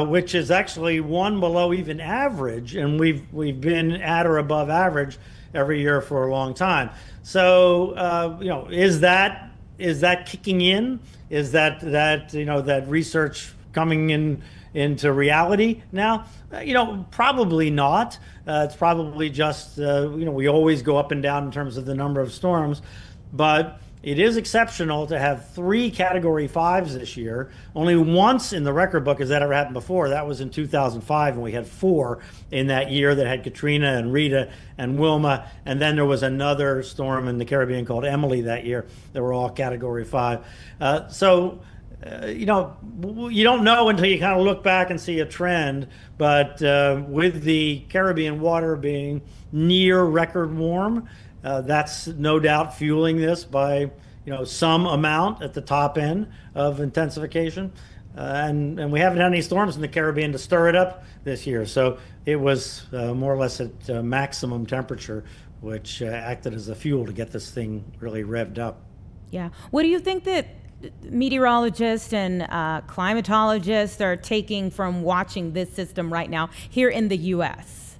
which is actually one below even average, and we've been at or above average every year for a long time. So, is that kicking in? Is that research coming into reality now? Probably not. It's probably just, we always go up and down in terms of the number of storms, but it is exceptional to have 3 Category 5s this year. Only once in the record book has that ever happened before. That was in 2005, and we had 4 in that year that had Katrina and Rita and Wilma, and then there was another storm in the Caribbean called Emily that year. They were all Category 5. You don't know until you kind of look back and see a trend, but with the Caribbean water being near record warm, that's no doubt fueling this by some amount at the top end of intensification, and we haven't had any storms in the Caribbean to stir it up this year, so it was more or less at maximum temperature, which acted as a fuel to get this thing really revved up. Yeah. What do you think that meteorologists and climatologists are taking from watching this system right now here in the U.S.?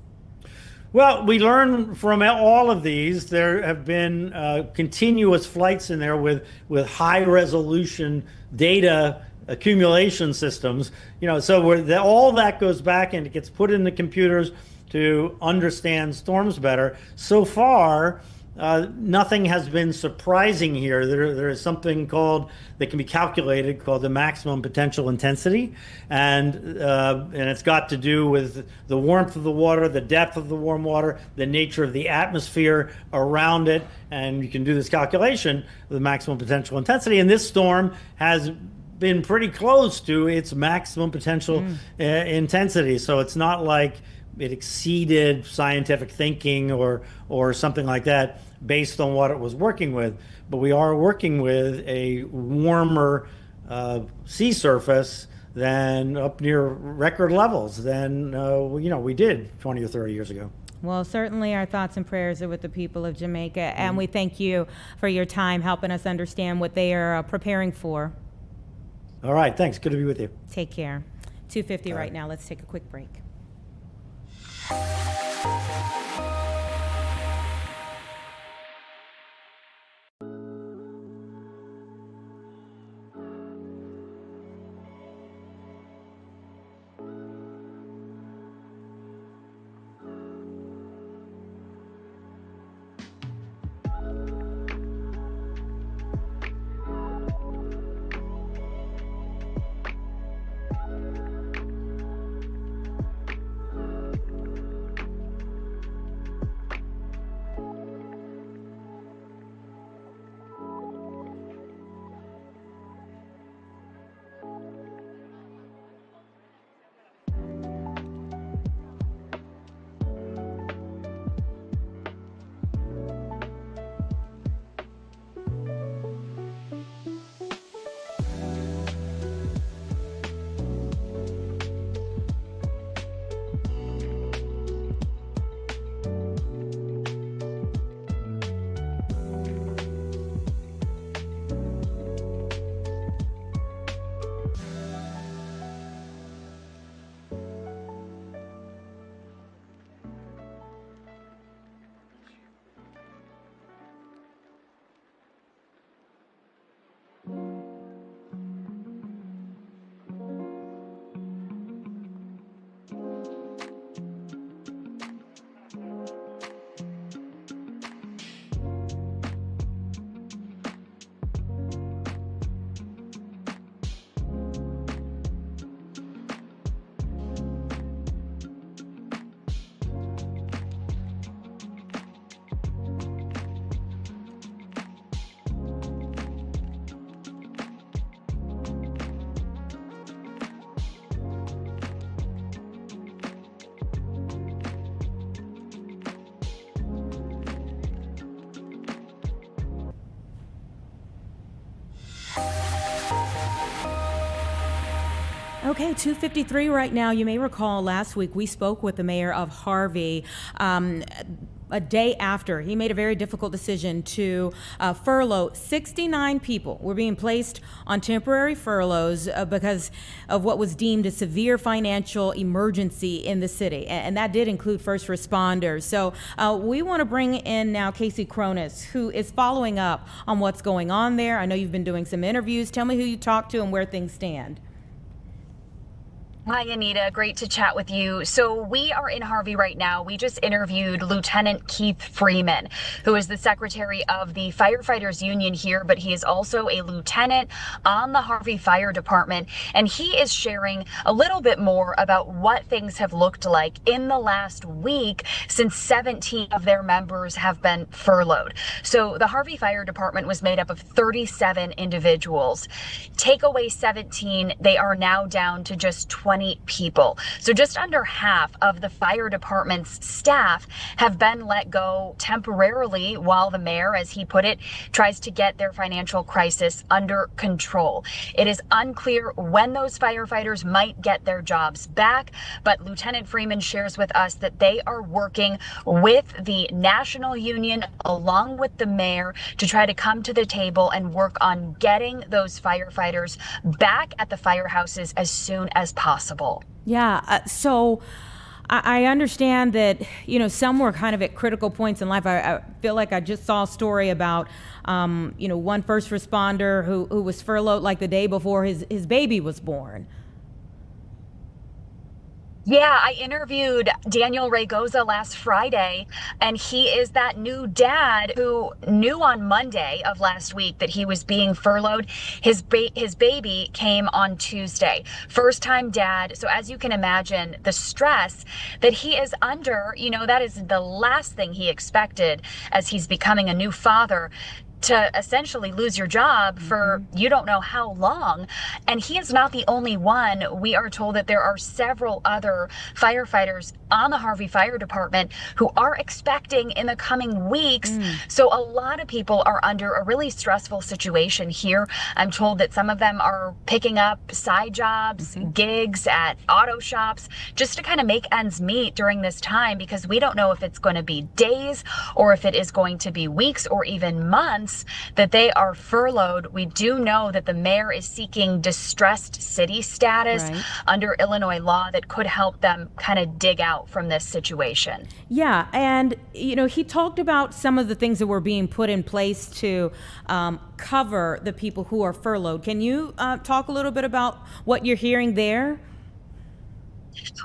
Well, we learn from all of these. There have been continuous flights in there with high resolution data accumulation systems. So all that goes back and it gets put in the computers to understand storms better. So far, nothing has been surprising here. There is something that can be calculated called the maximum potential intensity, and it's got to do with the warmth of the water, the depth of the warm water, the nature of the atmosphere around it, and you can do this calculation of the maximum potential intensity. And this storm has been pretty close to its maximum potential intensity, so it's not like it exceeded scientific thinking or something like that based on what it was working with. But we are working with a warmer sea surface than up near record levels than we did 20 or 30 years ago. Well, certainly our thoughts and prayers are with the people of Jamaica, and we thank you for your time helping us understand what they are preparing for. All right, thanks. Good to be with you. Take care. 2:50 right now. Let's take a quick break. Okay, 2:53 right now. You may recall last week we spoke with the mayor of Harvey. A day after he made a very difficult decision to furlough 69 people were being placed on temporary furloughs because of what was deemed a severe financial emergency in the city, and that did include first responders. So we want to bring in now Casey Cronus, who is following up on what's going on there. I know you've been doing some interviews. Tell me who you talked to and where things stand. Hi, Anita. Great to chat with you. So we are in Harvey right now. We just interviewed Lieutenant Keith Freeman, who is the secretary of the Firefighters Union here, but he is also a lieutenant on the Harvey Fire Department. And he is sharing a little bit more about what things have looked like in the last week since 17 of their members have been furloughed. So the Harvey Fire Department was made up of 37 individuals. Take away 17, they are now down to just 20 people. So just under half of the fire department's staff have been let go temporarily while the mayor, as he put it, tries to get their financial crisis under control. It is unclear when those firefighters might get their jobs back, but Lieutenant Freeman shares with us that they are working with the national union along with the mayor to try to come to the table and work on getting those firefighters back at the firehouses as soon as possible. Yeah, so I understand that, some were kind of at critical points in life. I feel like I just saw a story about, one first responder who was furloughed like the day before his baby was born. Yeah, I interviewed Daniel Raygoza last Friday, and he is that new dad who knew on Monday of last week that he was being furloughed. His baby came on Tuesday. First time dad. So as you can imagine, the stress that he is under, that is the last thing he expected as he's becoming a new father, to essentially lose your job for you don't know how long. And he is not the only one. We are told that there are several other firefighters on the Harvey Fire Department who are expecting in the coming weeks. So a lot of people are under a really stressful situation here. I'm told that some of them are picking up side jobs, gigs at auto shops, just to kind of make ends meet during this time, because we don't know if it's going to be days or if it is going to be weeks or even months that they are furloughed. We do know that the mayor is seeking distressed city status under Illinois law that could help them kind of dig out from this situation. Yeah, and he talked about some of the things that were being put in place to cover the people who are furloughed. Can you talk a little bit about what you're hearing there?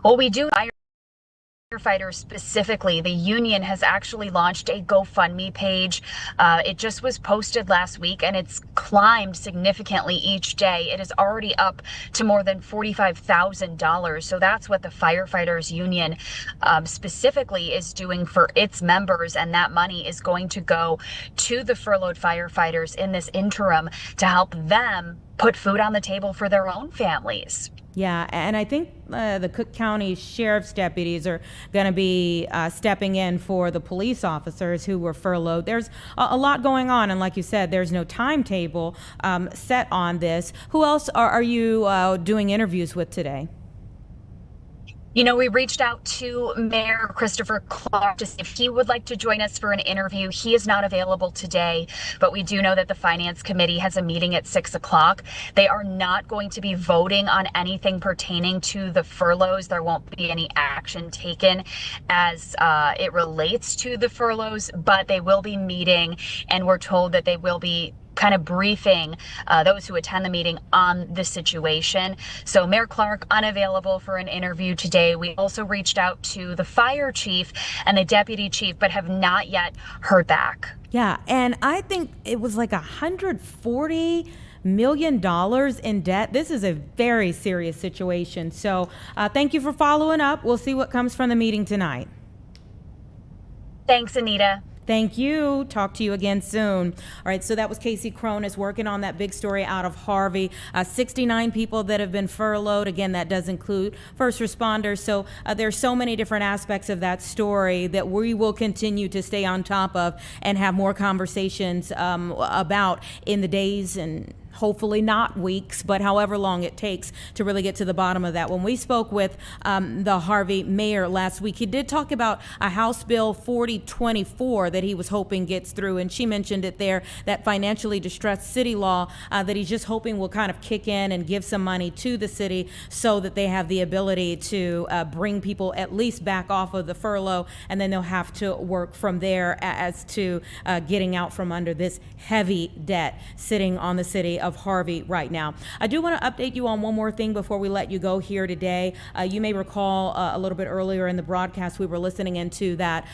Well, we do. Firefighters specifically, the union has actually launched a GoFundMe page. It just was posted last week, and it's climbed significantly each day. It is already up to more than $45,000. So that's what the firefighters union specifically is doing for its members, and that money is going to go to the furloughed firefighters in this interim to help them put food on the table for their own families. Yeah, and I think the Cook County Sheriff's deputies are going to be stepping in for the police officers who were furloughed. There's a lot going on, and like you said, there's no timetable set on this. Who else are you doing interviews with today? We reached out to Mayor Christopher Clark to see if he would like to join us for an interview. He is not available today, but we do know that the Finance Committee has a meeting at 6 o'clock. They are not going to be voting on anything pertaining to the furloughs. There won't be any action taken as it relates to the furloughs, but they will be meeting, and we're told that they will be kind of briefing those who attend the meeting on the situation. So Mayor Clark unavailable for an interview today. We also reached out to the fire chief and the deputy chief, but have not yet heard back. Yeah, and I think it was like $140 million in debt. This is a very serious situation. So thank you for following up. We'll see what comes from the meeting tonight. Thanks, Anita. Thank you. Talk to you again soon. All right, so that was Casey Cronus working on that big story out of Harvey. 69 people that have been furloughed. Again, that does include first responders. So there's so many different aspects of that story that we will continue to stay on top of and have more conversations about in the days and hopefully not weeks, but however long it takes to really get to the bottom of that. When we spoke with the Harvey mayor last week, he did talk about a House Bill 4024 that he was hoping gets through, and she mentioned it there, that financially distressed city law that he's just hoping will kind of kick in and give some money to the city so that they have the ability to bring people at least back off of the furlough, and then they'll have to work from there as to getting out from under this heavy debt sitting on the city of Harvey right now. I do want to update you on one more thing before we let you go here today. You may recall a little bit earlier in the broadcast we were listening into that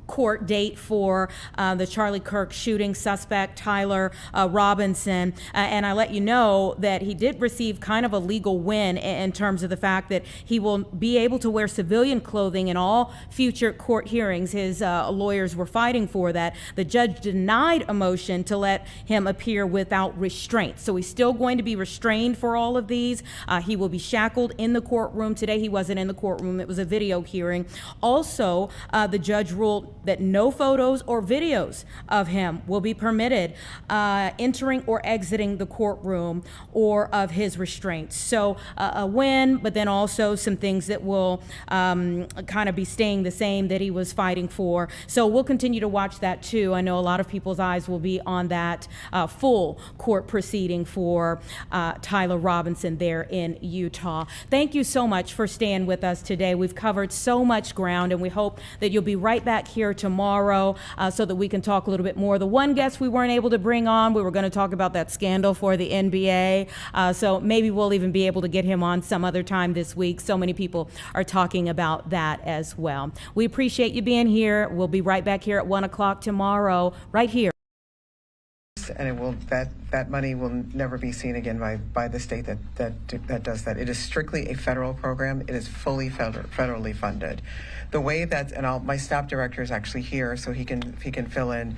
court date for the Charlie Kirk shooting suspect Tyler Robinson, and I let you know that he did receive kind of a legal win in terms of the fact that he will be able to wear civilian clothing in all future court hearings. His lawyers were fighting for that. The judge denied a motion to let him appear without restraint. So he's still going to be restrained for all of these. He will be shackled in the courtroom. Today he wasn't in the courtroom. It was a video hearing. Also, the judge ruled that no photos or videos of him will be permitted entering or exiting the courtroom or of his restraints. So a win, but then also some things that will kind of be staying the same that he was fighting for. So we'll continue to watch that too. I know a lot of people's eyes will be on that full court proceeding for Tyler Robinson there in Utah. Thank you so much for staying with us today. We've covered so much ground, and we hope that you'll be right back here tomorrow so that we can talk a little bit more. The one guest we weren't able to bring on, we were going to talk about that scandal for the NBA, so maybe we'll even be able to get him on some other time this week. So many people are talking about that as well. We appreciate you being here. We'll be right back here at 1 o'clock tomorrow, right here. And it will, that money will never be seen again by the state that does that. It is strictly a federal program. It is fully federally funded. The way that, and my staff director is actually here, so he can fill in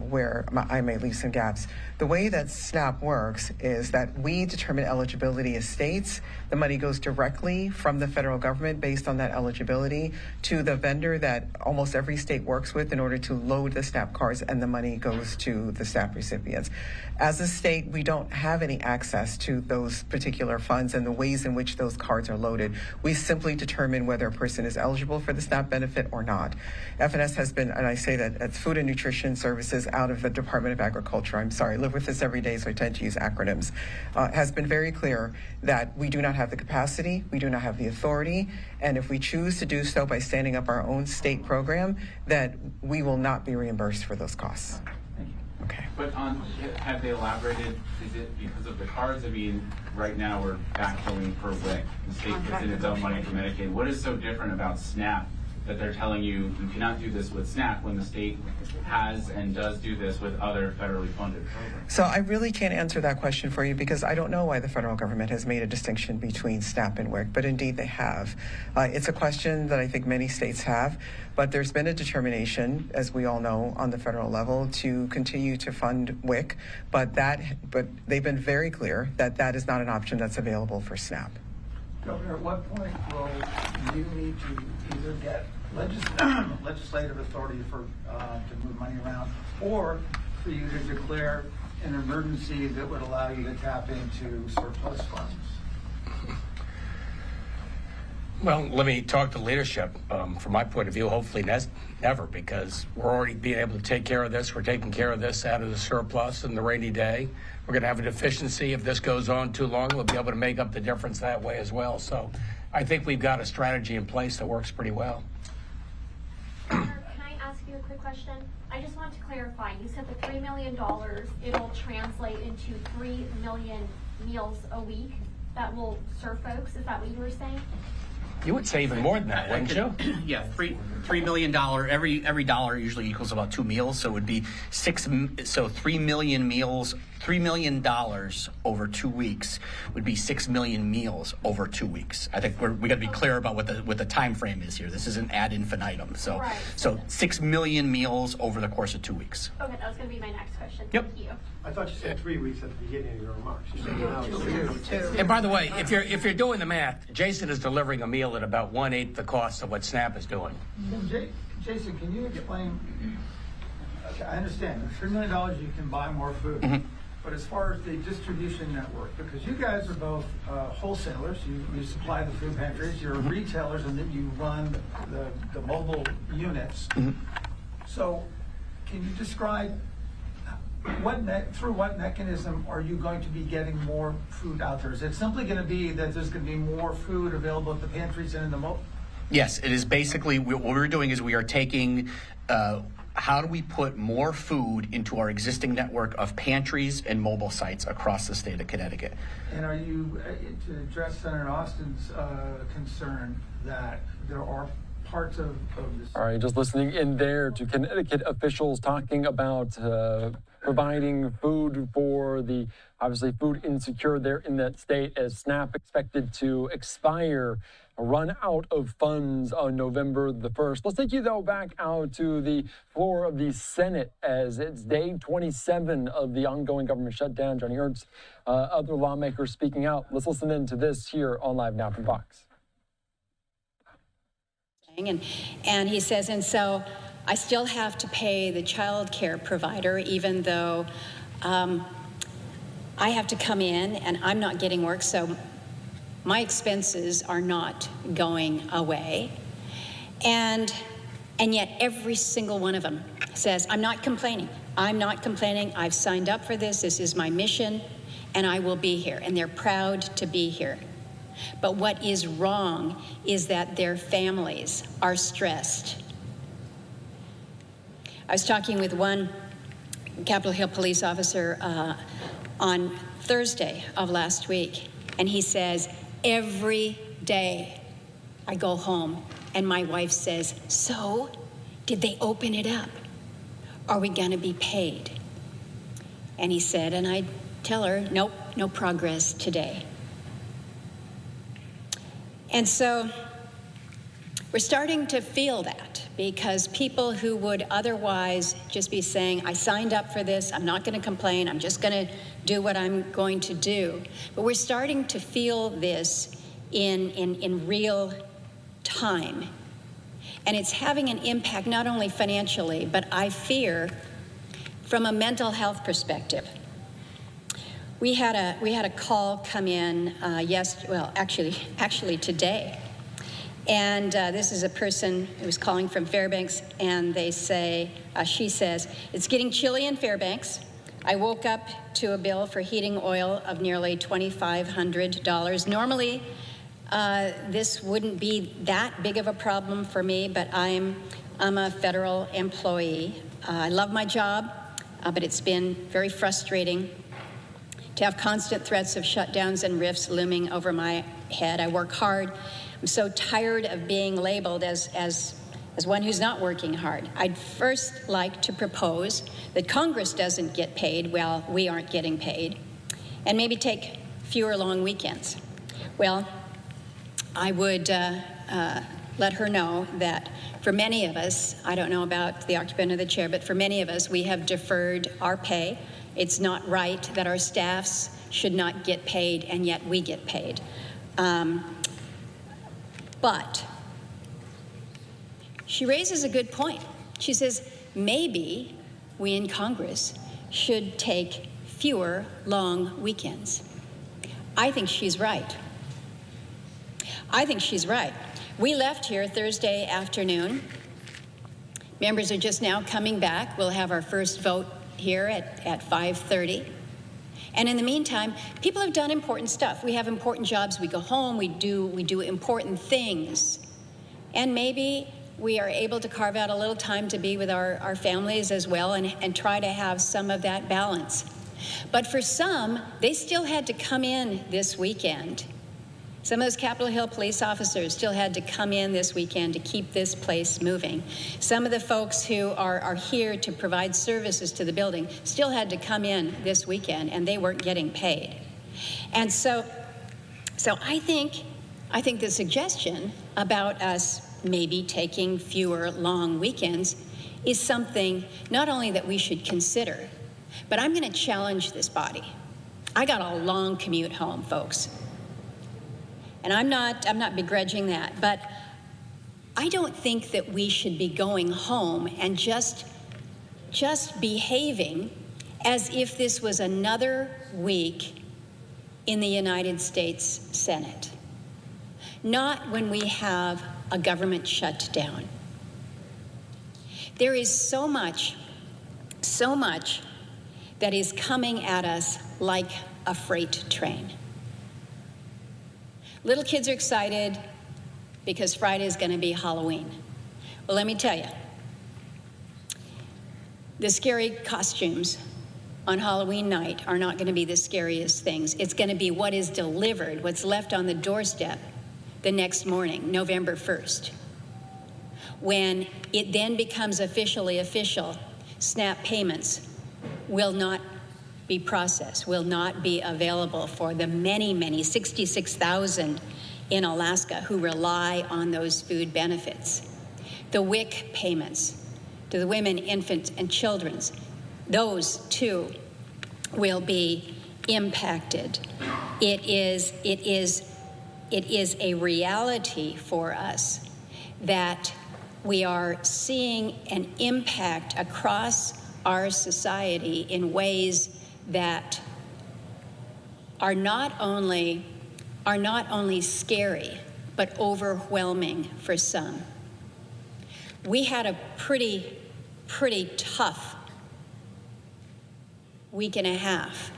where I may leave some gaps. The way that SNAP works is that we determine eligibility as states. The money goes directly from the federal government based on that eligibility to the vendor that almost every state works with in order to load the SNAP cards, and the money goes to the SNAP recipients. As a state, we don't have any access to those particular funds and the ways in which those cards are loaded. We simply determine whether a person is eligible for the SNAP benefit or not. FNS has been, and I say that it's Food and Nutrition Services out of the Department of Agriculture, I'm sorry, I live with this every day, so I tend to use acronyms, has been very clear that we do not have the capacity, we do not have the authority, and if we choose to do so by standing up our own state program, that we will not be reimbursed for those costs. Okay. But have they elaborated, is it because of the cards? I mean, right now we're backfilling per WIC. The state puts in its own money for Medicaid. What is so different about SNAP that they're telling you you cannot do this with SNAP when the state has and does do this with other federally funded programs? So I really can't answer that question for you because I don't know why the federal government has made a distinction between SNAP and WIC, but indeed they have. It's a question that I think many states have, but there's been a determination, as we all know, on the federal level to continue to fund WIC, but they've been very clear that that is not an option that's available for SNAP. Governor, at what point will you need to either get legislative authority to move money around, or for you to declare an emergency that would allow you to tap into surplus funds? Well, let me talk to leadership. From my point of view, hopefully never, because we're already being able to take care of this. We're taking care of this out of the surplus and the rainy day. We're going to have a deficiency. If this goes on too long, we'll be able to make up the difference that way as well. So I think we've got a strategy in place that works pretty well. Can I ask you a quick question? I just want to clarify. You said the $3 million, it'll translate into 3 million meals a week that will serve folks. Is that what you were saying? You would say even more than that, wouldn't you? Yeah, $3 million. Every dollar usually equals about 2 meals, so it would be 3 million meals. $3 million over 2 weeks would be 6 million meals over 2 weeks. I think we got to be clear about what the time frame is here. This isn't ad infinitum. So right. So 6 million meals over the course of 2 weeks. Okay, that was going to be my next question. Yep. Thank you. I thought you said 3 weeks at the beginning of your remarks. You said now it's 2. And by the way, if you're doing the math, Jason is delivering a meal at about 1/8 the cost of what SNAP is doing. Jason, can you explain okay, I understand. With $3 million, you can buy more food. Mm-hmm. But as far as the distribution network, because you guys are both wholesalers, you supply the food pantries, you're retailers, and then you run the mobile units. So can you describe through what mechanism are you going to be getting more food out there? Is it simply going to be that there's going to be more food available at the pantries and in the mobile? Yes, it is basically what we're doing is we are taking how do we put more food into our existing network of pantries and mobile sites across the state of Connecticut. And are you, to address Senator Austin's concern that there are parts of this? All right, just listening in there to Connecticut officials talking about providing food for the obviously food insecure there in that state, as SNAP expected to expire, run out of funds on November the 1st. Let's take you though back out to the floor of the Senate as it's day 27 of the ongoing government shutdown. Johnny Ernst, other lawmakers speaking out. Let's listen in to this here on Live Now from Fox. And he says, and so I still have to pay the child care provider, even though I have to come in and I'm not getting work, so my expenses are not going away. And yet every single one of them says, I'm not complaining. I'm not complaining. I've signed up for this. This is my mission, and I will be here. And they're proud to be here. But what is wrong is that their families are stressed. I was talking with one Capitol Hill police officer on Thursday of last week, and he says, every day I go home and my wife says, so did they open it up? Are we going to be paid? And he said, and I tell her, nope, no progress today. And so we're starting to feel that, because people who would otherwise just be saying, I signed up for this, I'm not going to complain, I'm just going to do what I'm going to do. But we're starting to feel this in real time. And it's having an impact not only financially, but I fear from a mental health perspective. We had a call come in actually today. And this is a person who was calling from Fairbanks, and they say, she says, it's getting chilly in Fairbanks. I woke up to a bill for heating oil of nearly $2,500. Normally, this wouldn't be that big of a problem for me, but I'm a federal employee. I love my job, but it's been very frustrating to have constant threats of shutdowns and rifts looming over my head. I work hard. I'm so tired of being labeled as one who's not working hard. I'd first like to propose that Congress doesn't get paid while we aren't getting paid, and maybe take fewer long weekends. Well, I would let her know that for many of us, I don't know about the occupant of the chair, but for many of us, we have deferred our pay. It's not right that our staffs should not get paid, and yet we get paid. But she raises a good point. She says, maybe we in Congress should take fewer long weekends. I think she's right. I think she's right. We left here Thursday afternoon. Members are just now coming back. We'll have our first vote here at 5:30. And in the meantime, people have done important stuff. We have important jobs. We go home. We do important things. And maybe we are able to carve out a little time to be with our families as well, and try to have some of that balance. But for some, they still had to come in this weekend. Some of those Capitol Hill police officers still had to come in this weekend to keep this place moving. Some of the folks who are here to provide services to the building still had to come in this weekend, and they weren't getting paid. And so I think the suggestion about us maybe taking fewer long weekends is something not only that we should consider, but I'm going to challenge this body. I got a long commute home, folks. And I'm not begrudging that, but I don't think that we should be going home and just just behaving as if this was another week in the United States Senate. Not when we have a government shutdown. There is so much that is coming at us like a freight train. Little kids are excited because Friday is going to be Halloween. Well, let me tell you, the scary costumes on Halloween night are not going to be the scariest things. It's going to be what is delivered, what's left on the doorstep the next morning, November 1st. When it then becomes officially official, SNAP payments will not be processed, will not be available for the many 66,000 in Alaska who rely on those food benefits. The WIC payments to the women, infants, and children's, those too will be impacted. It is a reality for us that we are seeing an impact across our society in ways that are not only scary, but overwhelming for some. We had a pretty tough week and a half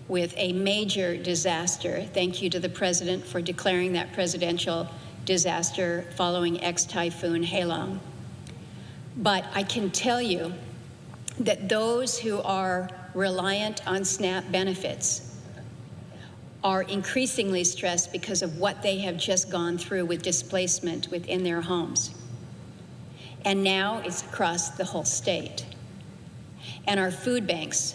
with a major disaster. Thank you to the president for declaring that presidential disaster following ex-typhoon Halong. But I can tell you that those who are reliant on SNAP benefits are increasingly stressed because of what they have just gone through with displacement within their homes. And now it's across the whole state. And our food banks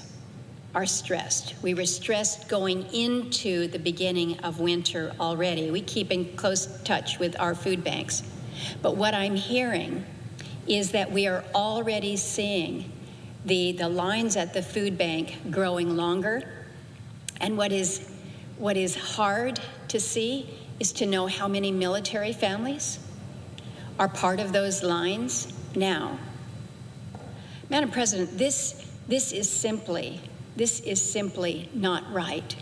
are stressed. We were stressed going into the beginning of winter already. We keep in close touch with our food banks. But what I'm hearing is that we are already seeing the lines at the food bank growing longer. And what is hard to see is to know how many military families are part of those lines now. Madam President, this is simply not right.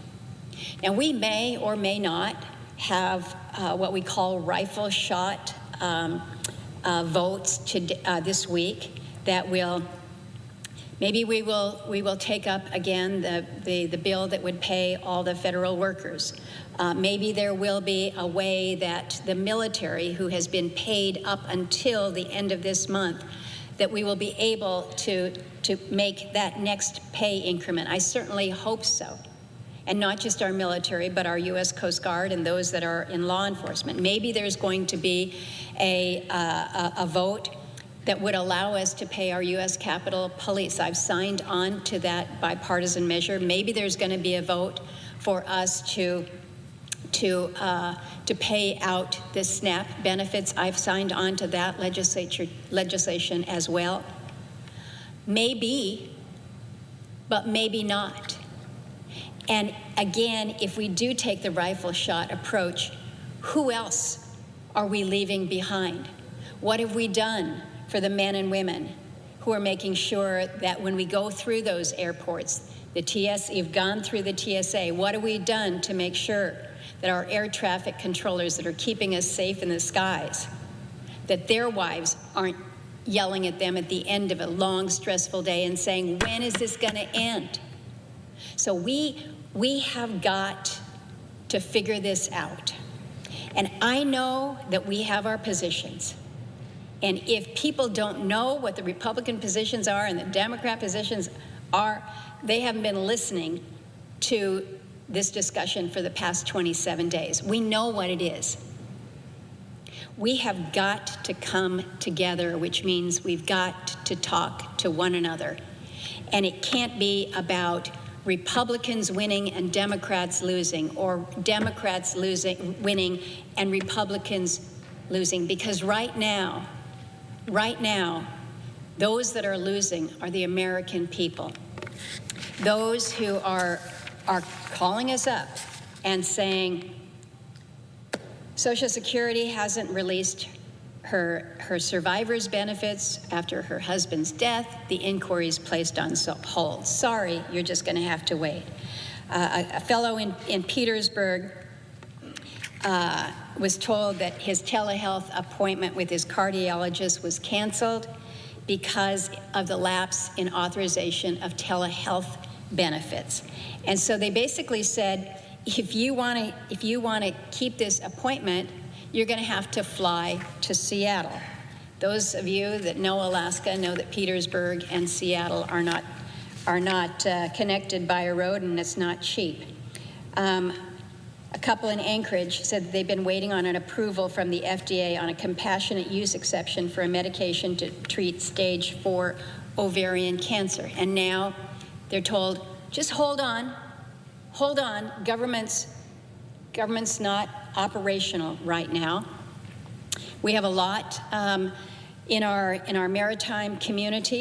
Now, we may or may not have what we call rifle shot votes this week that will, maybe we will take up again the bill that would pay all the federal workers. Maybe there will be a way that the military, who has been paid up until the end of this month, that we will be able to make that next pay increment. I certainly hope so. And not just our military, but our U.S. Coast Guard and those that are in law enforcement. Maybe there's going to be a vote that would allow us to pay our U.S. Capitol Police. I've signed on to that bipartisan measure. Maybe there's going to be a vote for us to pay out the SNAP benefits. I've signed on to that legislation as well. Maybe, but maybe not. And again, if we do take the rifle shot approach, who else are we leaving behind? What have we done for the men and women who are making sure that when we go through those airports, you've gone through the TSA, what have we done to make sure that our air traffic controllers that are keeping us safe in the skies, that their wives aren't yelling at them at the end of a long, stressful day and saying, when is this going to end? So we have got to figure this out. And I know that we have our positions. And if people don't know what the Republican positions are and the Democrat positions are, they haven't been listening to this discussion for the past 27 days. We know what it is. We have got to come together, which means we've got to talk to one another. And it can't be about Republicans winning and Democrats losing, or Democrats winning and Republicans losing, because right now, those that are losing are the American people. Those who are calling us up and saying, Social Security hasn't released her survivor's benefits after her husband's death. The inquiry is placed on hold. Sorry, you're just going to have to wait. A fellow in Petersburg was told that his telehealth appointment with his cardiologist was canceled because of the lapse in authorization of telehealth benefits. And so they basically said, if you want to keep this appointment, you're going to have to fly to Seattle. Those of you that know Alaska know that Petersburg and Seattle are not connected by a road, and it's not cheap. A couple in Anchorage said that they've been waiting on an approval from the FDA on a compassionate use exception for a medication to treat stage 4 ovarian cancer. And now they're told, just hold on, government's not operational right now. We have a lot in our maritime community